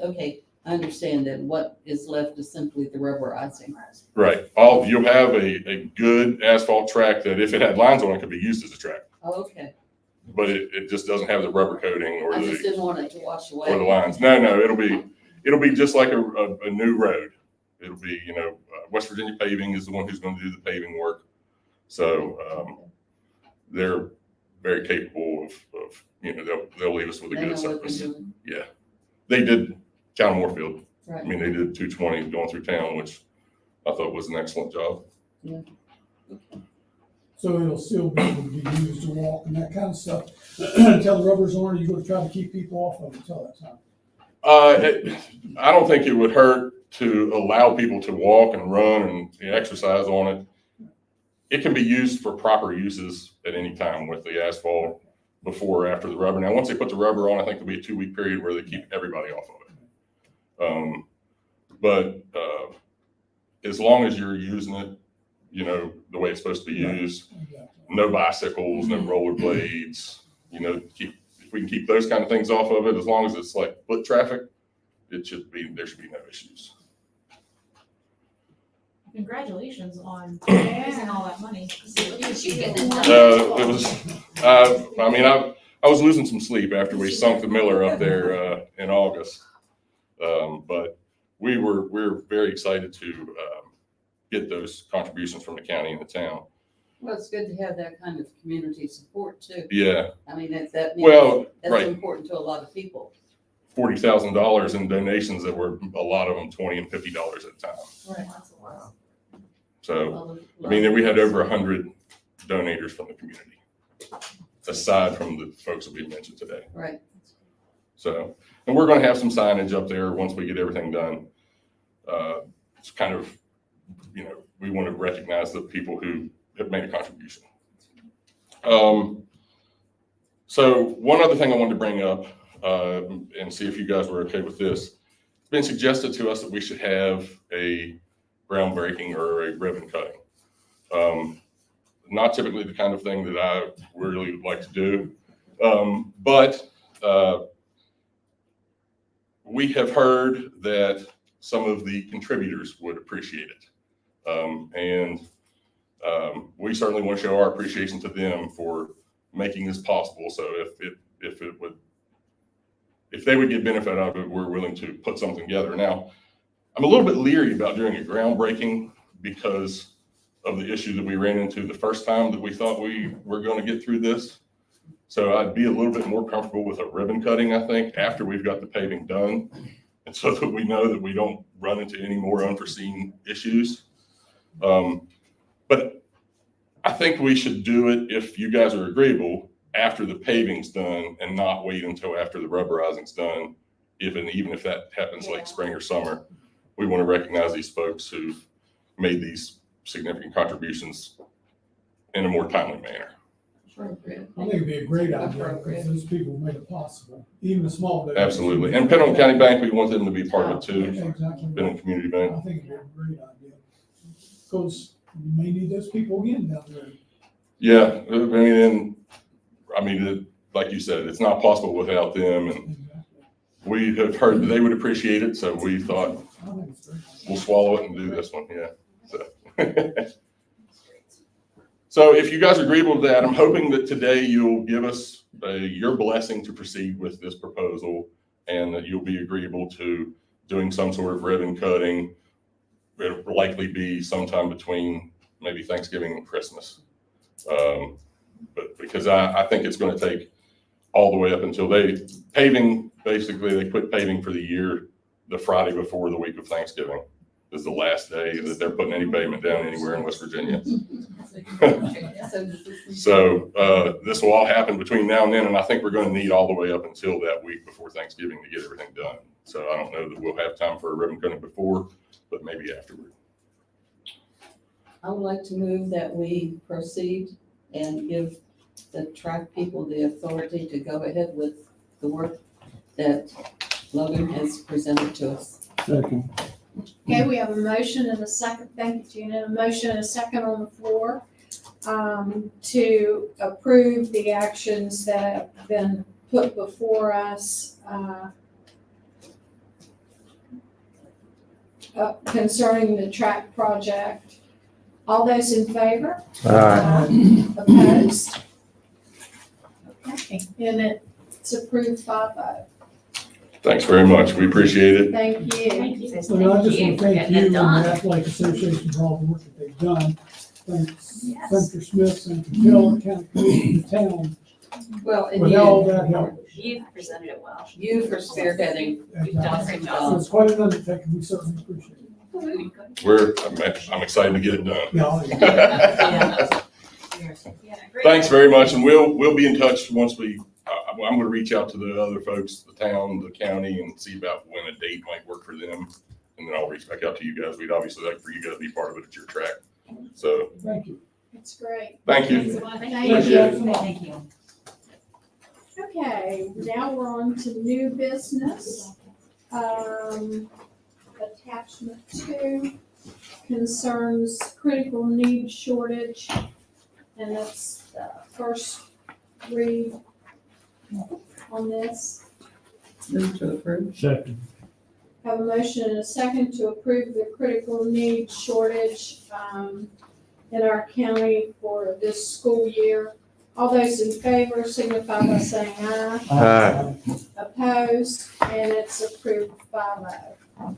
okay, I understand that. What is left is simply the rubberizing. Right. You'll have a good asphalt track that if it had lines on it, could be used as a track, Oh, okay. but it just doesn't have the rubber coating or I just the, didn't want it to wash away. or the lines. No, it'll be just like a new road. It'll be, West Virginia Paving is the one who's gonna do the paving work. So, they're very capable of they'll leave us with a They good know what they're surface. doing. Yeah. They did Town of Moorfield. I Right. mean, they did 220 going through town, which I thought was an excellent job. So it'll still be able to be used to walk and that kind of stuff until the rubber's on, you're gonna try to keep people off of it until that time. I don't think it would hurt to allow people to walk and run and exercise on it. It can be used for proper uses at any time with the asphalt before or after the rubber. Now, once they put the rubber on, I think there'll be a 2-week period where they keep everybody off of it. But as long as you're using it, the way it's supposed to be used, no bicycles, no rollerblades, if we can keep those kind of things off of it, as long as it's like foot traffic, there should be no issues. Congratulations on raising all that money. It was, I was losing some sleep after we sunk the Miller up there in August. But we're very excited to get those contributions from the county and the town. Well, it's good to have that kind of community support too. Yeah, I mean, that's right. important to a lot of people. $40,000 in donations that were a lot of them $20 and $50 at a time. Right. So, we had over 100 donators from the community, aside from the folks that we mentioned today. Right. So, and we're going to have some signage up there once we get everything done. It's kind of, we want to recognize the people who have made a contribution. So one other thing I wanted to bring up and see if you guys were okay with this. It's been suggested to us that we should have a groundbreaking or a ribbon cutting. Not typically the kind of thing that I really would like to do, but we have heard that some of the contributors would appreciate it. And we certainly want to show our appreciation to them for making this possible. So if they would get benefit out of it, we're willing to put something together. Now, I'm a little bit leery about doing a groundbreaking because of the issue that we ran into the first time that we thought we were going to get through this. So I'd be a little bit more comfortable with a ribbon cutting, I think, after we've got the paving done. And so that we know that we don't run into any more unforeseen issues. But I think we should do it, if you guys are agreeable, after the paving's done and not wait until after the rubberizing's done. Even if that happens late spring or summer, we want to recognize these folks who've made these significant contributions in a more timely manner. I think it'd be a great idea because those people made it possible, even the small. Absolutely. And Pendleton County Bank, we want them to be part of it too. Exactly. Pendleton Community Bank. I think it'd be a great idea. Because you may need those people again down there. Yeah, like you said, it's not possible without them, and we have heard that they would appreciate it, so we thought we'll swallow it and do this one, yeah. So if you guys are agreeable to that, I'm hoping that today you'll give us your blessing to proceed with this proposal, and that you'll be agreeable to doing some sort of ribbon cutting. It'll likely be sometime between maybe Thanksgiving and Christmas. But because I think it's going to take all the way up until basically they quit paving for the year, the Friday before the week of Thanksgiving is the last day that they're putting any pavement down anywhere in West Virginia. So this will all happen between now and then, and I think we're going to need all the way up until that week before Thanksgiving to get everything done. So I don't know that we'll have time for a ribbon cutting before, but maybe afterward. I would like to move that we proceed and give the track people the authority to go ahead with the work that Logan has presented to us. Second. Okay, we have a motion and a second, thank you, Gina, a motion and a second on the floor to approve the actions that have been put before us concerning the track project. All those in favor? Opposed? Okay, and it's approved 5-0. Thanks very much. We appreciate it. Thank you. Thank you. So I just want to thank you and the Athletic Association for all the work that they've done. Thanks, Yes. Senator Smith, Senator Taylor, County Commission, the town, Well, and with all that help. You've presented it well. you for spearheading. And, You've done a great So job. it's quite an undertaking, we certainly appreciate it. I'm excited to get it done. No, Yeah, great. Thanks very much, and we'll be in touch once I'm gonna reach out to the other folks, the town, the county, and see about when a date might work for them. And then I'll reach back out to you guys. We'd obviously like for you guys to be part of it at your track. So, thank you. That's great. thank you. Thank you. Thank you. Okay, now we're on to new business. Attachment 2 concerns critical need shortage, and that's the first read on this. Move to approve. Second. Have a motion and a second to approve the critical need shortage in our county for this school year. All those in favor signify by saying aye. Opposed, and it's approved 5-0.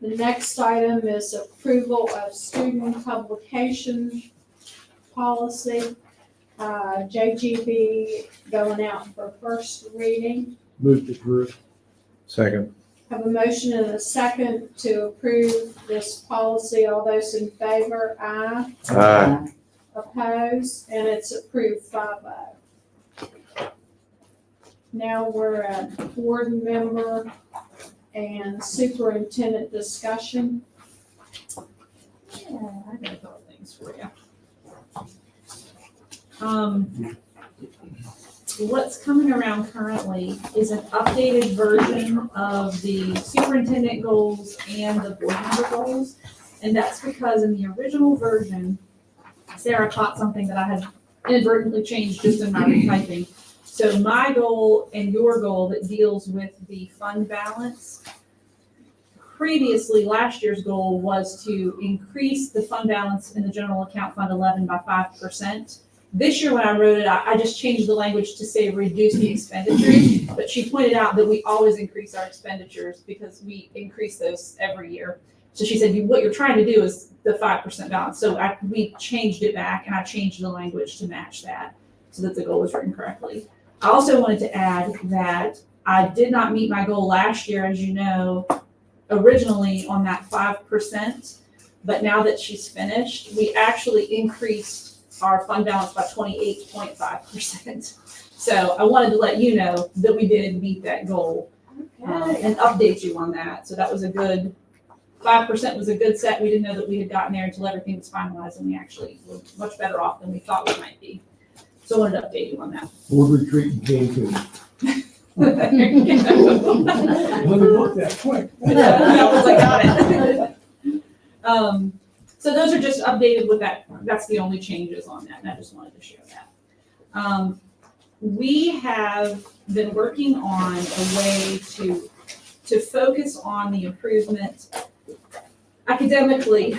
The next item is approval of student publication policy. JGB going out for first reading. Move to approve. Second. Have a motion and a second to approve this policy. All those in favor, aye. Aye. Opposed, and it's approved 5-0. Now we're at board member and superintendent discussion. Yeah, I got a couple things for you. What's coming around currently is an updated version of the superintendent goals and the board member goals. And that's because in the original version, Sarah caught something that I had inadvertently changed just in my retyping. So my goal and your goal that deals with the fund balance. Previously, last year's goal was to increase the fund balance in the general account fund 11 by 5%. This year when I wrote it, I just changed the language to say reduce the expenditures, but she pointed out that we always increase our expenditures because we increase those every year. So she said, what you're trying to do is the 5% balance. So we changed it back and I changed the language to match that so that the goal was written correctly. I also wanted to add that I did not meet my goal last year, as you know, originally on that 5%, but now that she's finished, we actually increased our fund balance by 28.5%. So I wanted to let you know that we did meet that goal and update you on that. So that was a good, 5% was a good set. We didn't know that we had gotten there until everything was finalized, and we actually were much better off than we thought we might be. So I wanted to update you on that. Board retreat in Cancun. There you go. Let me look that quick. Yeah, once I got it. So those are just updated with that. That's the only changes on that, and I just wanted to share that. We have been working on a way to focus on the improvement academically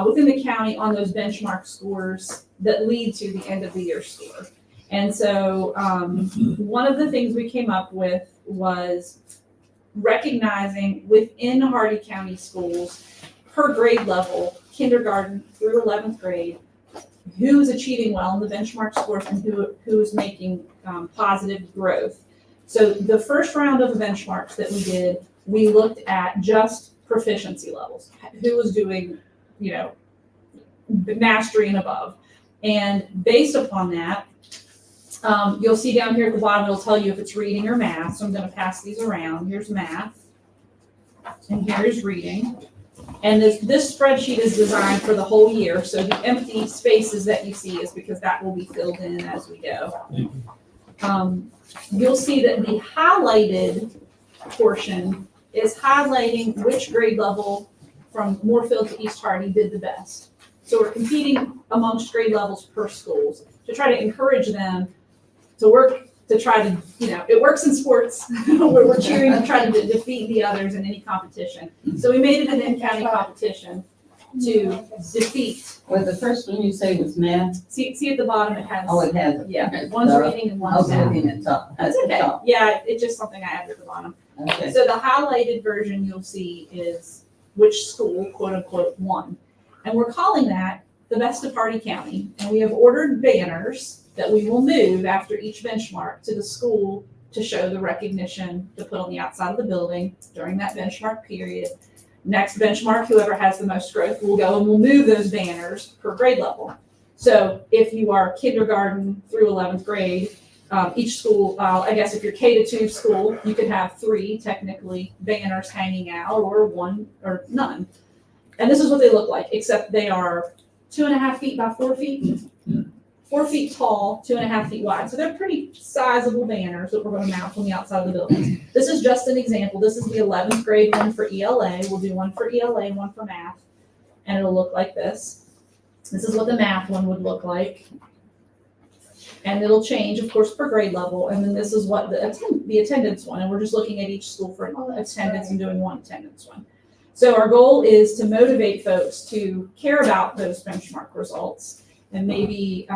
within the county on those benchmark scores that lead to the end of the year score. And so one of the things we came up with was recognizing within Hardy County schools, per grade level, kindergarten through 11th grade, who's achieving well in the benchmark scores and who's making positive growth. So the first round of the benchmarks that we did, we looked at just proficiency levels, who was doing, mastery and above. And based upon that, you'll see down here at the bottom, it'll tell you if it's reading or math. So I'm going to pass these around. Here's math, and here's reading. And this spreadsheet is designed for the whole year. So the empty spaces that you see is because that will be filled in as we go. You'll see that the highlighted portion is highlighting which grade level from Moorfield to East Hardy did the best. So we're competing amongst grade levels per schools to try to encourage them to work, to try to, it works in sports, where we're cheering to try to defeat the others in any competition. So we made it an in-county competition to defeat. Well, the first one you say was math? See at the bottom, it has. Oh, it has it. Yeah, one's reading and I one's was math. looking at top. That's at the okay. top. Yeah, it's just something I added at the bottom. Okay. So the highlighted version you'll see is which school, quote unquote, won. And we're calling that the best of Hardy County. And we have ordered banners that we will move after each benchmark to the school to show the recognition to put on the outside of the building during that benchmark period. Next benchmark, whoever has the most growth will go and we'll move those banners per grade level. So if you are kindergarten through 11th grade, each school, I guess if you're K to 2 school, you could have 3 technically banners hanging out or 1 or none. And this is what they look like, except they are 2.5 feet by 4 feet, 4 feet tall, 2.5 feet wide. So they're pretty sizable banners that we're going to mount on the outside of the building. This is just an example. This is the 11th grade one for ELA. We'll do one for ELA and one for math. And it'll look like this. This is what the math one would look like. And it'll change, of course, per grade level. And then this is what the attendance one. And we're just looking at each school for attendance and doing one attendance one. So our goal is to motivate folks to care about those benchmark results and maybe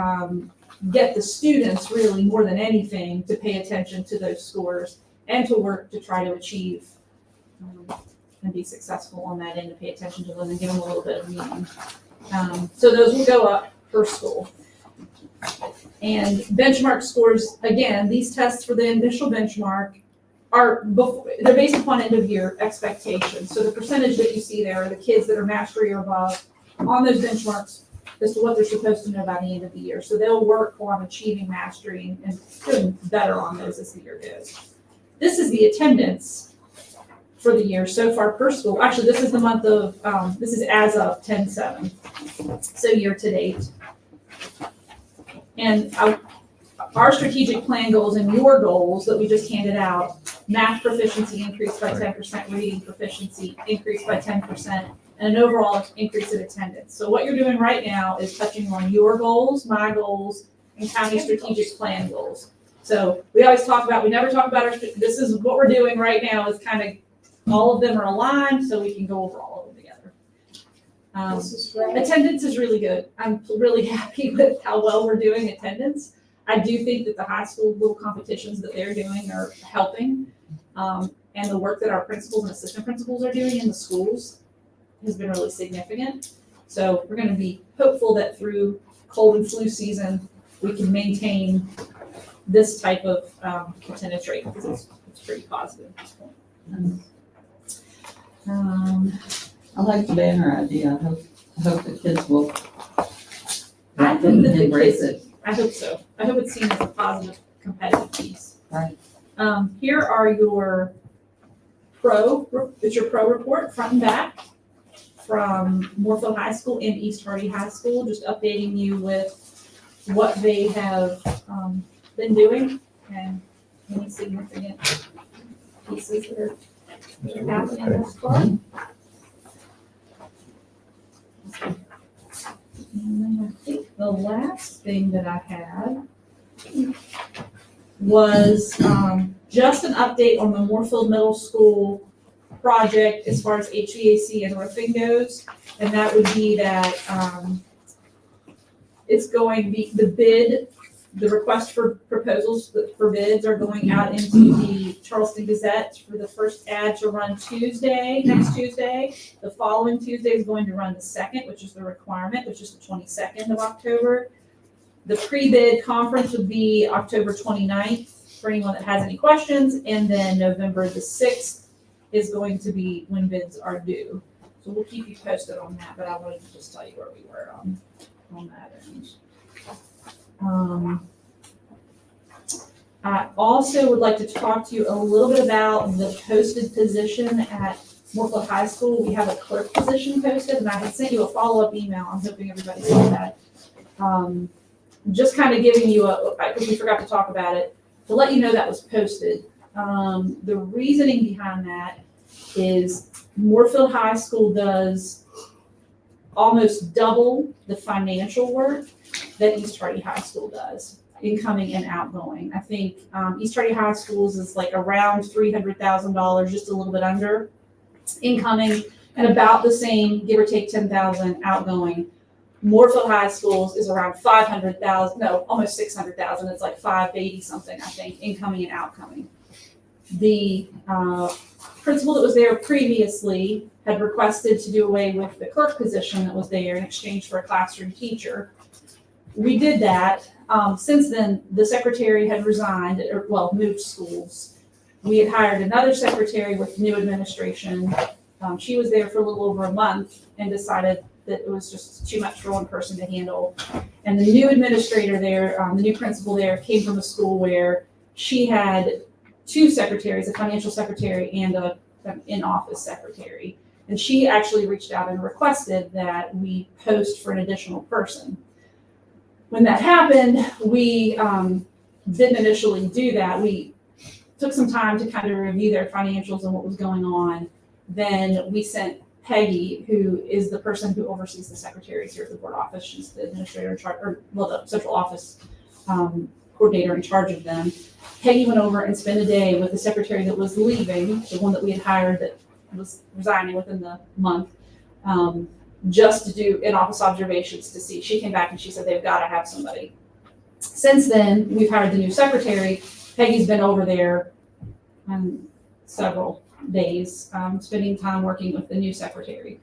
get the students really more than anything to pay attention to those scores and to work to try to achieve and be successful on that end, to pay attention to them and give them a little bit of meaning. So those will go up per school. And benchmark scores, again, these tests for the initial benchmark they're based upon end of year expectations. So the percentage that you see there are the kids that are mastery or above on those benchmarks as to what they're supposed to know by the end of the year. So they'll work on achieving mastery and doing better on those as the year goes. This is the attendance for the year so far per school. Actually, this is the month of, this is as of 10/7, so year to date. And our strategic plan goals and your goals that we just handed out, math proficiency increased by 10%, reading proficiency increased by 10%, and an overall increase in attendance. So what you're doing right now is touching on your goals, my goals, and county strategic plan goals. So we always talk about, we never talk about this is what we're doing right now is kind of, all of them are aligned so we can go over all of them together. Attendance is really good. I'm really happy with how well we're doing attendance. I do think that the high school little competitions that they're doing are helping. And the work that our principals and assistant principals are doing in the schools has been really significant. So we're going to be hopeful that through cold and flu season, we can maintain this type of attendance rate because it's pretty positive at this point. I like the banner idea. I hope the kids will I think that the embrace kids, it. I hope so. I hope it's seen as a positive competitive piece. Right. Here are your it's your pro report front and back from Moorfield High School and East Hardy High School, just updating you with what they have been doing and any significant pieces that are happening thus far. And then I think the last thing that I had was just an update on the Moorfield Middle School project as far as HVAC and roofing goes. And that would be that it's going to be the request for proposals for bids are going out into the Charleston Gazette for the first ad to run next Tuesday. The following Tuesday is going to run the second, which is the requirement, which is the 22nd of October. The pre-bid conference would be October 29th for anyone that has any questions. And then November the 6th is going to be when bids are due. So we'll keep you posted on that, but I wanted to just tell you where we were on that end. I also would like to talk to you a little bit about the posted position at Moorfield High School. We have a clerk position posted, and I had sent you a follow-up email. I'm hoping everybody saw that. Just kind of giving you because we forgot to talk about it, to let you know that was posted. The reasoning behind that is Moorfield High School does almost double the financial work that East Hardy High School does, incoming and outgoing. I think East Hardy High Schools is like around $300,000, just a little bit under incoming, and about the same, give or take 10,000 outgoing. Moorfield High Schools is around 500,000, no, almost 600,000. It's like 580 something, I think, incoming and outgoing. The principal that was there previously had requested to do away with the clerk position that was there in exchange for a classroom teacher. We did that. Since then, the secretary had resigned, or well, moved schools. We had hired another secretary with new administration. She was there for a little over a month and decided that it was just too much for one person to handle. And the new administrator there, the new principal there, came from a school where she had two secretaries, a financial secretary and an in-office secretary. And she actually reached out and requested that we post for an additional person. When that happened, we didn't initially do that. We took some time to kind of review their financials and what was going on. Then we sent Peggy, who is the person who oversees the secretaries here at the board office. She's the administrator in charge, or well, the central office coordinator in charge of them. Peggy went over and spent a day with the secretary that was leaving, the one that we had hired that was resigning within the month, just to do in-office observations to see. She came back and she said, they've got to have somebody. Since then, we've hired the new secretary. Peggy's been over there several days, spending time working with the new secretary.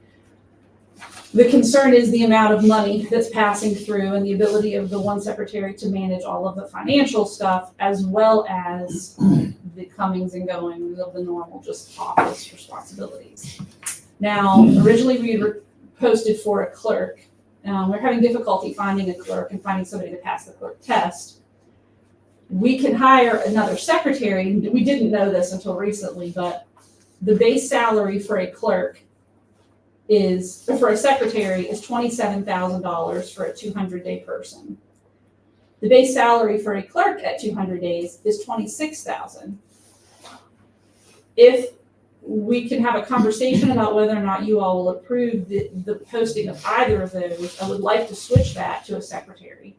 The concern is the amount of money that's passing through and the ability of the one secretary to manage all of the financial stuff, as well as the comings and goings of the normal just office responsibilities. Now, originally we were posted for a clerk. We're having difficulty finding a clerk and finding somebody to pass the clerk test. We can hire another secretary. We didn't know this until recently, but the base salary for a clerk for a secretary is $27,000 for a 200-day person. The base salary for a clerk at 200 days is $26,000. If we can have a conversation about whether or not you all will approve the posting of either of those, I would like to switch that to a secretary,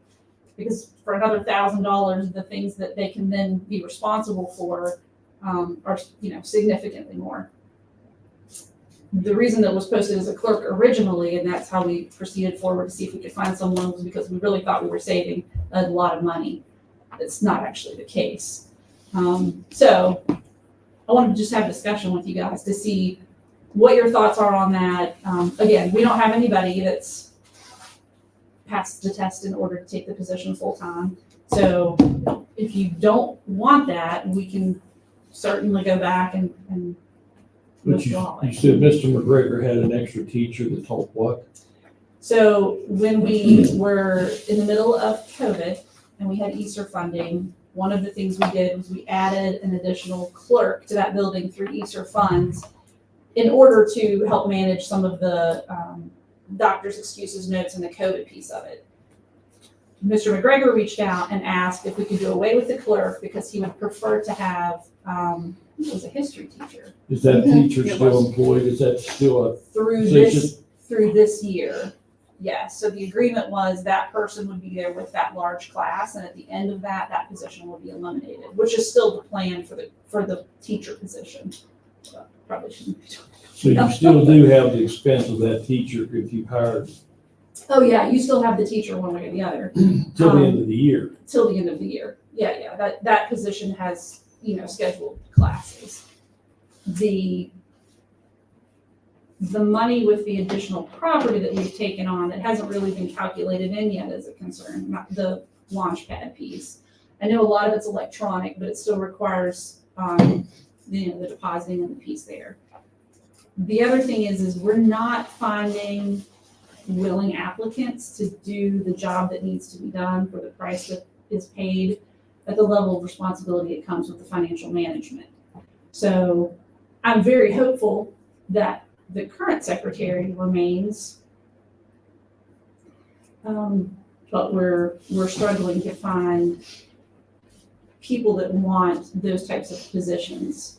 because for another $1,000, the things that they can then be responsible for are significantly more. The reason that it was posted as a clerk originally, and that's how we proceeded forward to see if we could find someone, was because we really thought we were saving a lot of money. It's not actually the case. So I wanted to just have a discussion with you guys to see what your thoughts are on that. Again, we don't have anybody that's passed the test in order to take the position full time. So if you don't want that, we can certainly go back and But you withdraw it. said Mr. McGregor had an extra teacher that taught what? So when we were in the middle of COVID and we had Easter funding, one of the things we did was we added an additional clerk to that building through Easter funds in order to help manage some of the doctor's excuses notes and the COVID piece of it. Mr. McGregor reached out and asked if we could do away with the clerk because he would prefer to have, he was a history teacher. Is that teacher still employed? Is that still a Through position? this year. Yes, so the agreement was that person would be there with that large class, and at the end of that position will be eliminated, which is still the plan for the teacher position. So, probably shouldn't be doing that. So you still do have the expense of that teacher if you hired Oh, yeah, you still have the teacher one way or the other. till the end of the year. Till the end of the year. Yeah, that position has, scheduled classes. The money with the additional property that we've taken on that hasn't really been calculated in yet as a concern, not the launch pad piece. I know a lot of it's electronic, but it still requires, the depositing and the piece there. The other thing is we're not finding willing applicants to do the job that needs to be done for the price that is paid at the level of responsibility it comes with the financial management. So I'm very hopeful that the current secretary remains, but we're struggling to find people that want those types of positions.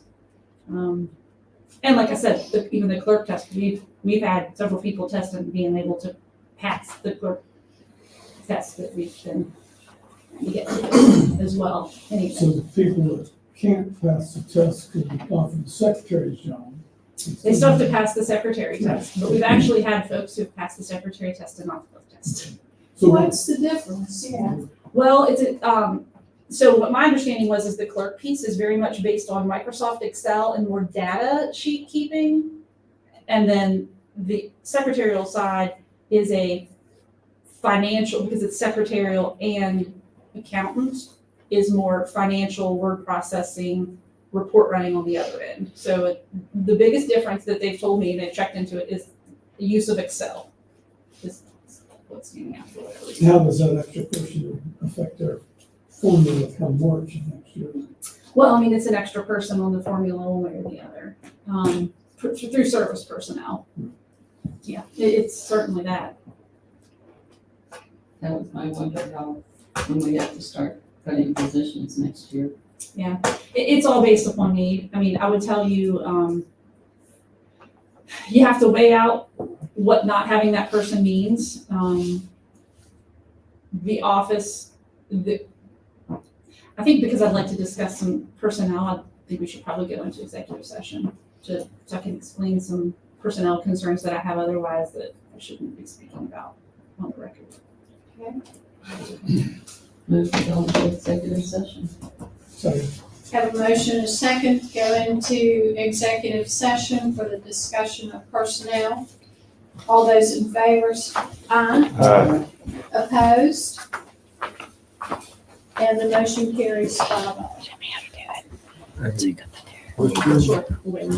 And like I said, even the clerk test, we've had several people test and being able to pass the clerk test that we've been trying to get to as well. Anyway, So the people that can't pass the test could be offered the secretary's job. they still have to pass the secretary test, but we've actually had folks who've passed the secretary test and not the clerk test. So What's the difference? Yeah. Well, so what my understanding was is the clerk piece is very much based on Microsoft Excel and more data sheet keeping. And then the secretarial side is a financial, because it's secretarial and accountant, is more financial word processing, report running on the other end. So the biggest difference that they've told me, and they've checked into it, is the use of Excel. Is what's standing out for whatever reason. how does that extra person affect their formula come March of next year? Well, I mean, it's an extra person on the formula one way or the other, through service personnel. Yeah, it's certainly that. That was my wonder how, when we have to start cutting positions next year. It's all based upon need. I mean, I would tell you, you have to weigh out what not having that person means. The office, I think because I'd like to discuss some personnel, I think we should probably go into executive session so I can explain some personnel concerns that I have otherwise that I shouldn't be speaking about on the record. Move to go into executive session. So Have a motion and a second to go into executive session for the discussion of personnel. All those in favor, aye. Opposed? And the motion carries 5-0. Sure. Wait.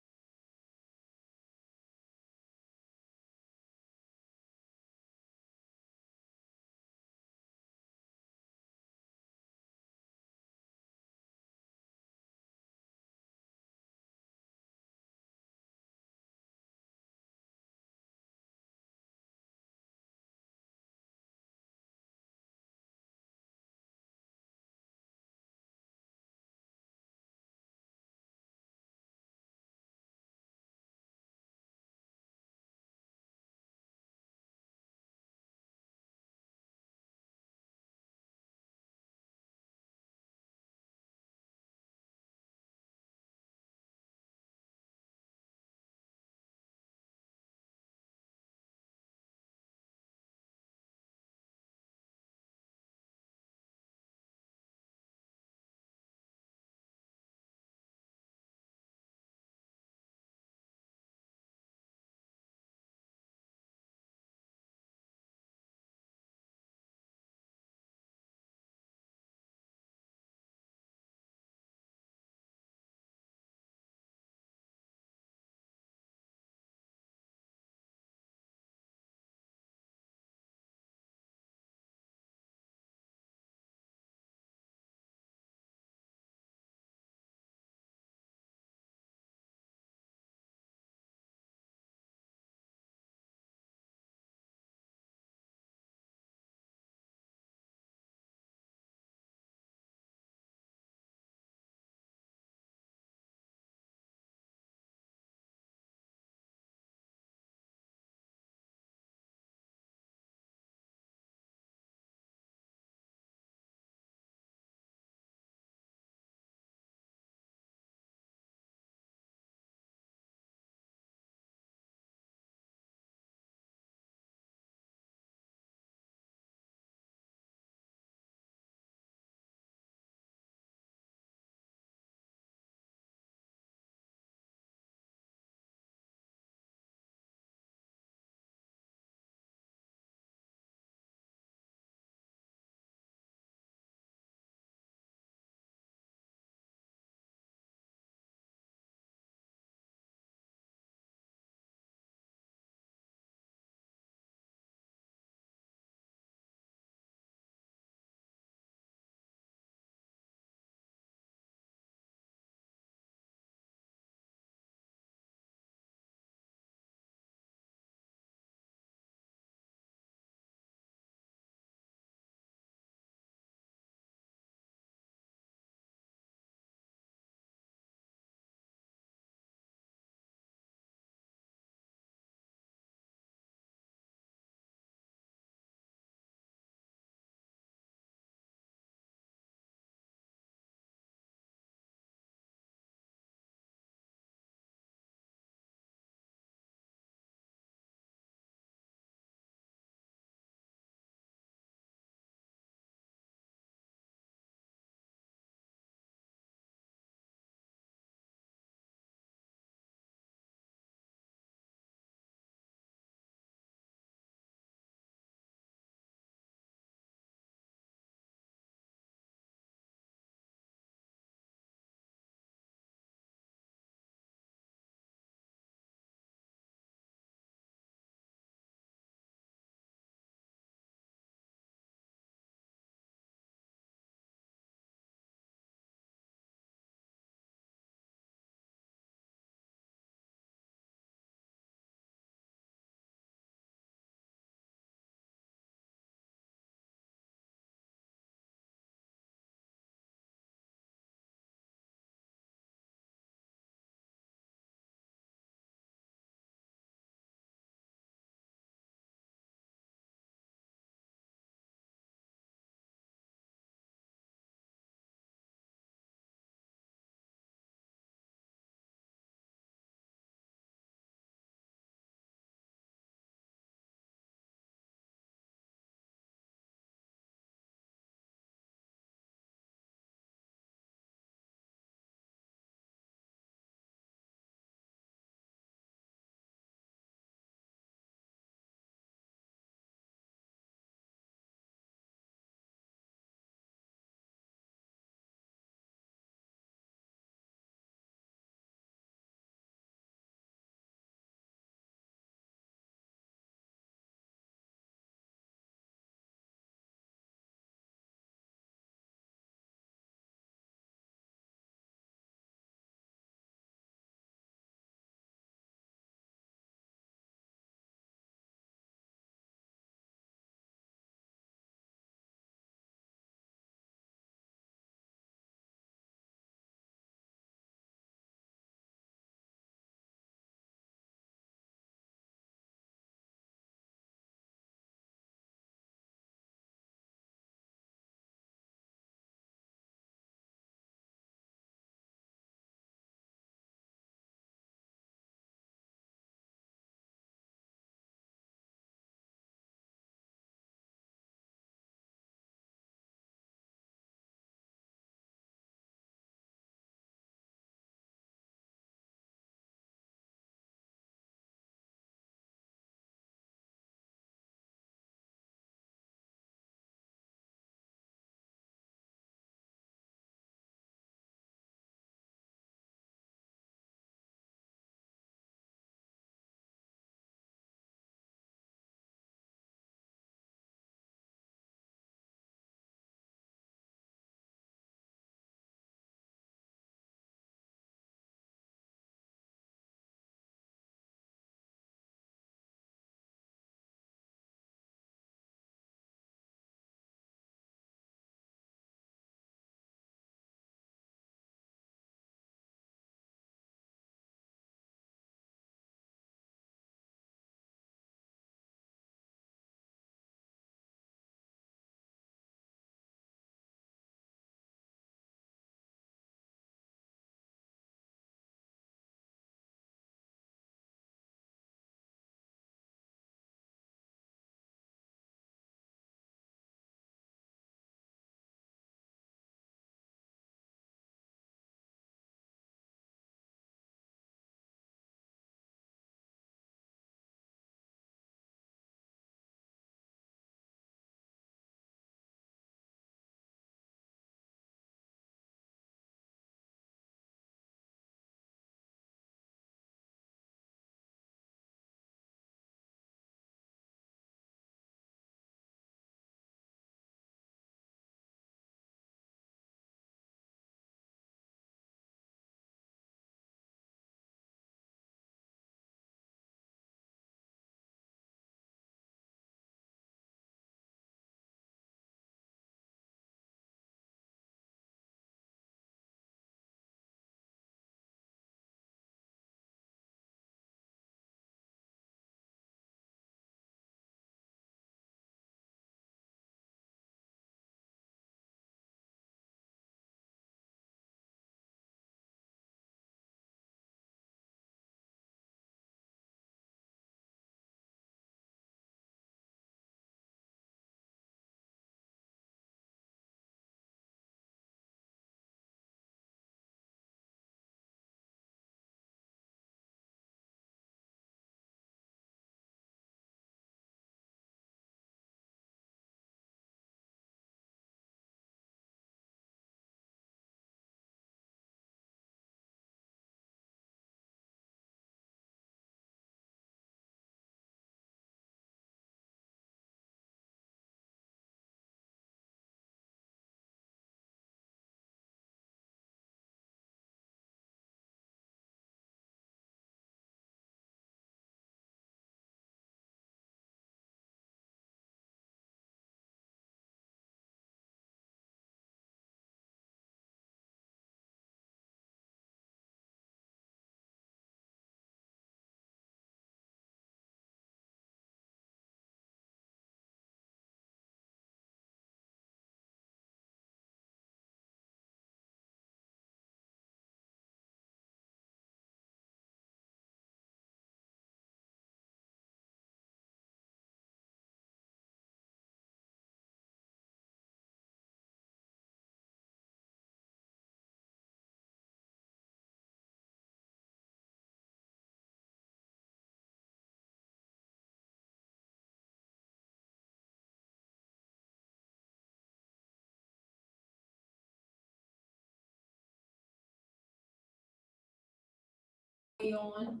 you on?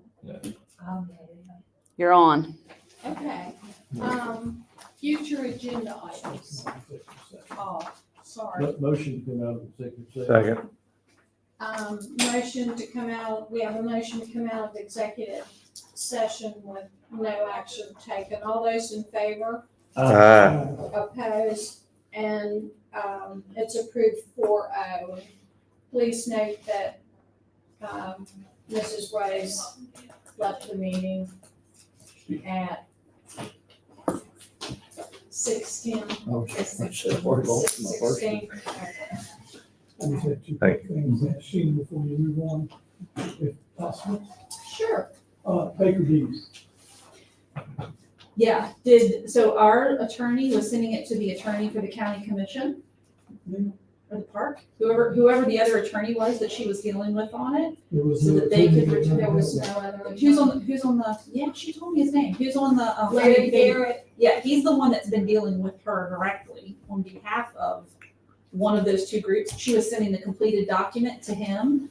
You're on. Okay. Future agenda items. Oh, sorry. Motion to come out of executive session. Second. Motion to come out, we have a motion to come out of executive session with no action taken. All those in favor? Aye. Opposed? And, it's approved 4-0. Please note that, Mrs. Rose left the meeting at 6:10. Oh, that's the part about my first. 6:16. I just had two Thank quick things, Sheena, before you move on, if possible. Sure. Baker Hughes. Yeah, so our attorney was sending it to the attorney for the county commission, or the park, whoever the other attorney was that she was dealing with on it. There was So no that they could attorney return- There was that. no other. Who's on the, yeah, she told me his name, who's on the, Larry Garrett. yeah, he's the one that's been dealing with her directly on behalf of one of those two groups. She was sending the completed document to him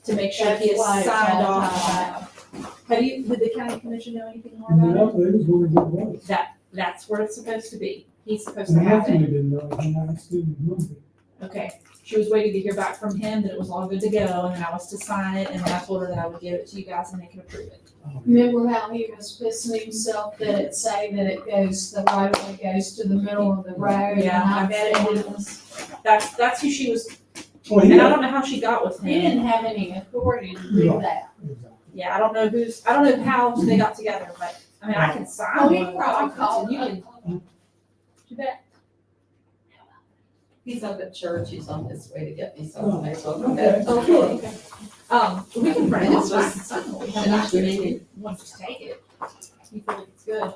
to make sure he That's why has it's signed all off on it. Did the county commission know anything more about No, they was wondering what it was. it? That's where it's supposed to be. He's supposed And to have Anthony it. didn't know, and I asked him Monday. Okay, she was waiting to hear back from him that it was all good to go, and then I was to sign it, and then I told her that I would give it to you guys and they could approve it. Remember how he was pissing himself that it say that it goes, the right of way goes to the middle of the road? Yeah, And I bet it was. That's who she was, Well, and I don't know how she got with He him. didn't have any authority to do that. Yeah, I don't know how they got together, but, I mean, I can sign Oh, one he of the probably documents called. and you can. You bet. He's up at church, he's on his way to get me Oh, some, so. okay. Okay. We can print it off, It's I just- can sign what we have. Finish the meeting. Want to take it. You feel like it's good.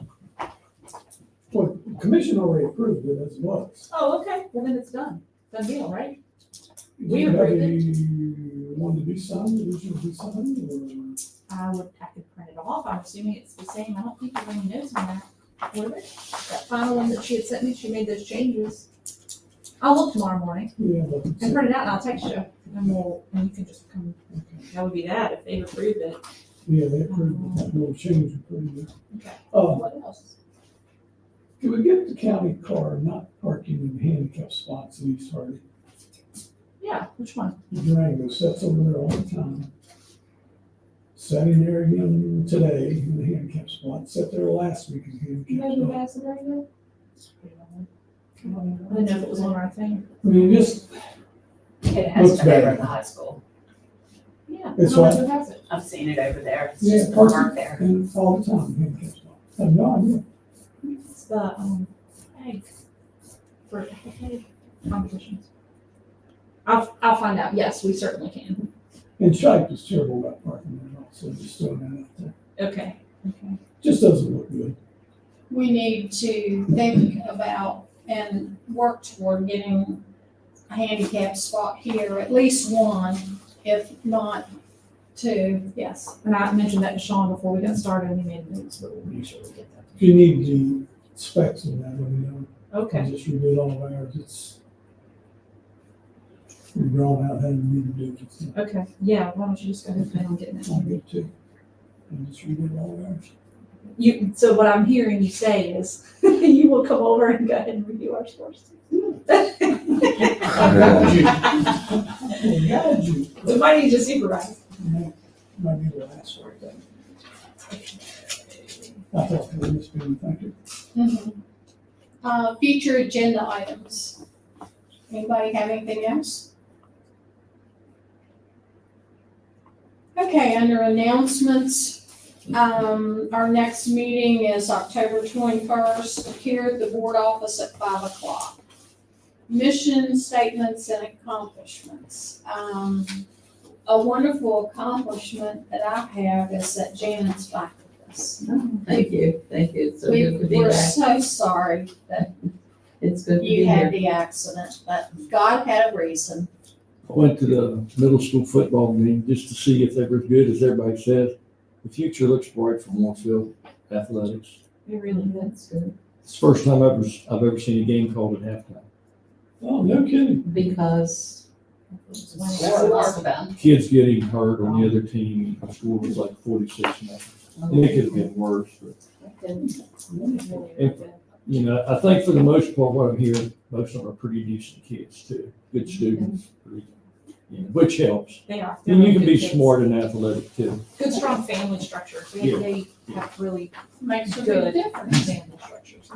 Well, the commission already approved it as it was. Oh, okay, well then it's done. Done deal, right? Do We you have approved it. any one to be signed, original to be signed, I could print it off, I'm assuming it's the same, I don't think there's any notes on that. Would it? That final one that she had sent me, she made those changes. I'll look tomorrow morning or? Yeah, but. and print it out and I'll text you, and you can just come, that would be that, if they've approved it. Yeah, they approved it, no change approved it. Okay. Uh, What else? can we get the county car not parking in handicap spots in East Hardy? Yeah, which one? The Durango sits over there all the time. Sat in there again today in the handicap spot, sat there last week in the You handicap know who spot. has it right now? I didn't know if it was on our thing. I mean, just, It has Looks been over better. at the high school. Yeah. It's I don't know what? who has it. I've seen it over there. It's yeah, just parked parking there. and all the time, handicap spot. I have no idea. It's the, egg for egg competitions. I'll find out. Yes, we certainly can. And Shike is terrible about parking there also, just throwing that out there. Okay. Okay. Just doesn't look good. We need to think about and work toward getting a handicap spot here, at least one, if not two. Yes, and I mentioned that to Sean before we got started, and he made notes, but we'll make sure we get that. If you need the specs of that, let me know. I Okay. just redid all of ours. It's we've drawn out how you need to do it. So Okay. Yeah. Why don't you just go ahead and plan on getting I'll it? get to. I just redid all of ours. So what I'm hearing you say is you will come over and go ahead and redo our scores. Guide you. I'll guide you. We might need to supervise. Might be the last word then. I thought that was being thank you. Future agenda items. Anybody have anything else? Okay, under announcements, our next meeting is October 21st here at the board office at 5:00. Mission statements and accomplishments. A wonderful accomplishment that I have is that Janet's back with us. Thank you, it's so good to be We're back. so sorry that It's good to be you had here. the accident, but God had a reason. I went to the middle school football game just to see if they were good, as everybody says. The future looks bright for Moorefield athletics. It really is. That's good. It's the first time I've ever seen a game called at halftime. Oh, no kidding. Because Kids getting hurt on the other team, the score was like 46-0. And it could have been worse, but, you know, I think for the most part, what I'm hearing, most of them are pretty decent kids too, good students, pretty, you know, which helps. They are. And you can be They're good smart and athletic too. kids. Good, strong family structures. Yeah. They have really Makes a good big difference. family structures.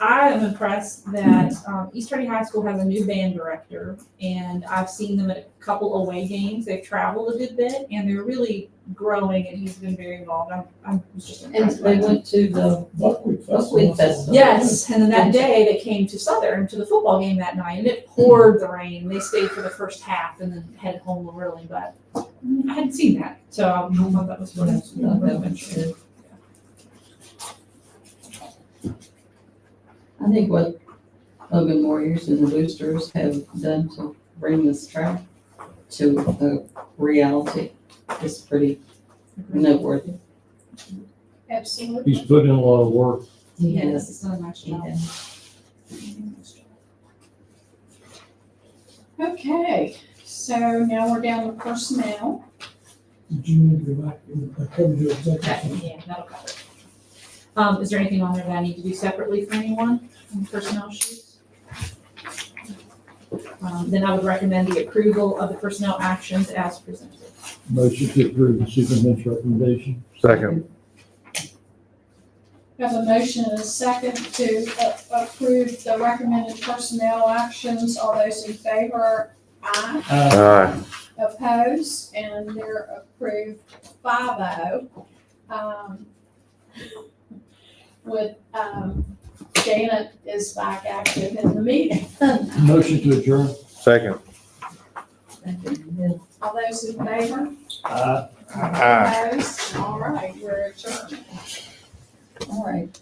I am impressed that East Hardy High School has a new band director, and I've seen them at a couple away games. They've traveled a good bit, and they're really growing, and he's been very involved. I was just And impressed. they by that. went to the Buckwheat Festival. Buckwheat Festival. Yes, and then that day they came to Southern to the football game that night, and it poured the rain. They stayed for the first half and then headed home early, but I hadn't seen that, so I thought that was really good. I think what Logan Warriors and the Boosters have done to bring this track to a reality is pretty noteworthy. Absolutely. He's put in a lot of work. Yes, it's done a nice He job. has. Okay, so now we're down to personnel. Did you need to go back and cover your executive? session? Yeah, that'll cover it. Is there anything on there that I need to do separately for anyone on the personnel sheets? Then I would recommend the approval of the personnel actions as presented. Motion to approve the superintendent's recommendation. Second. We have a motion and a second to approve the recommended personnel actions. All those in favor, aye. Aye. Opposed, and they're approved 5-0. With, Janet is back active in the meeting. Motion to adjourn. Second. All those in favor? Aye. Opposed? All right, we're adjourned. All right.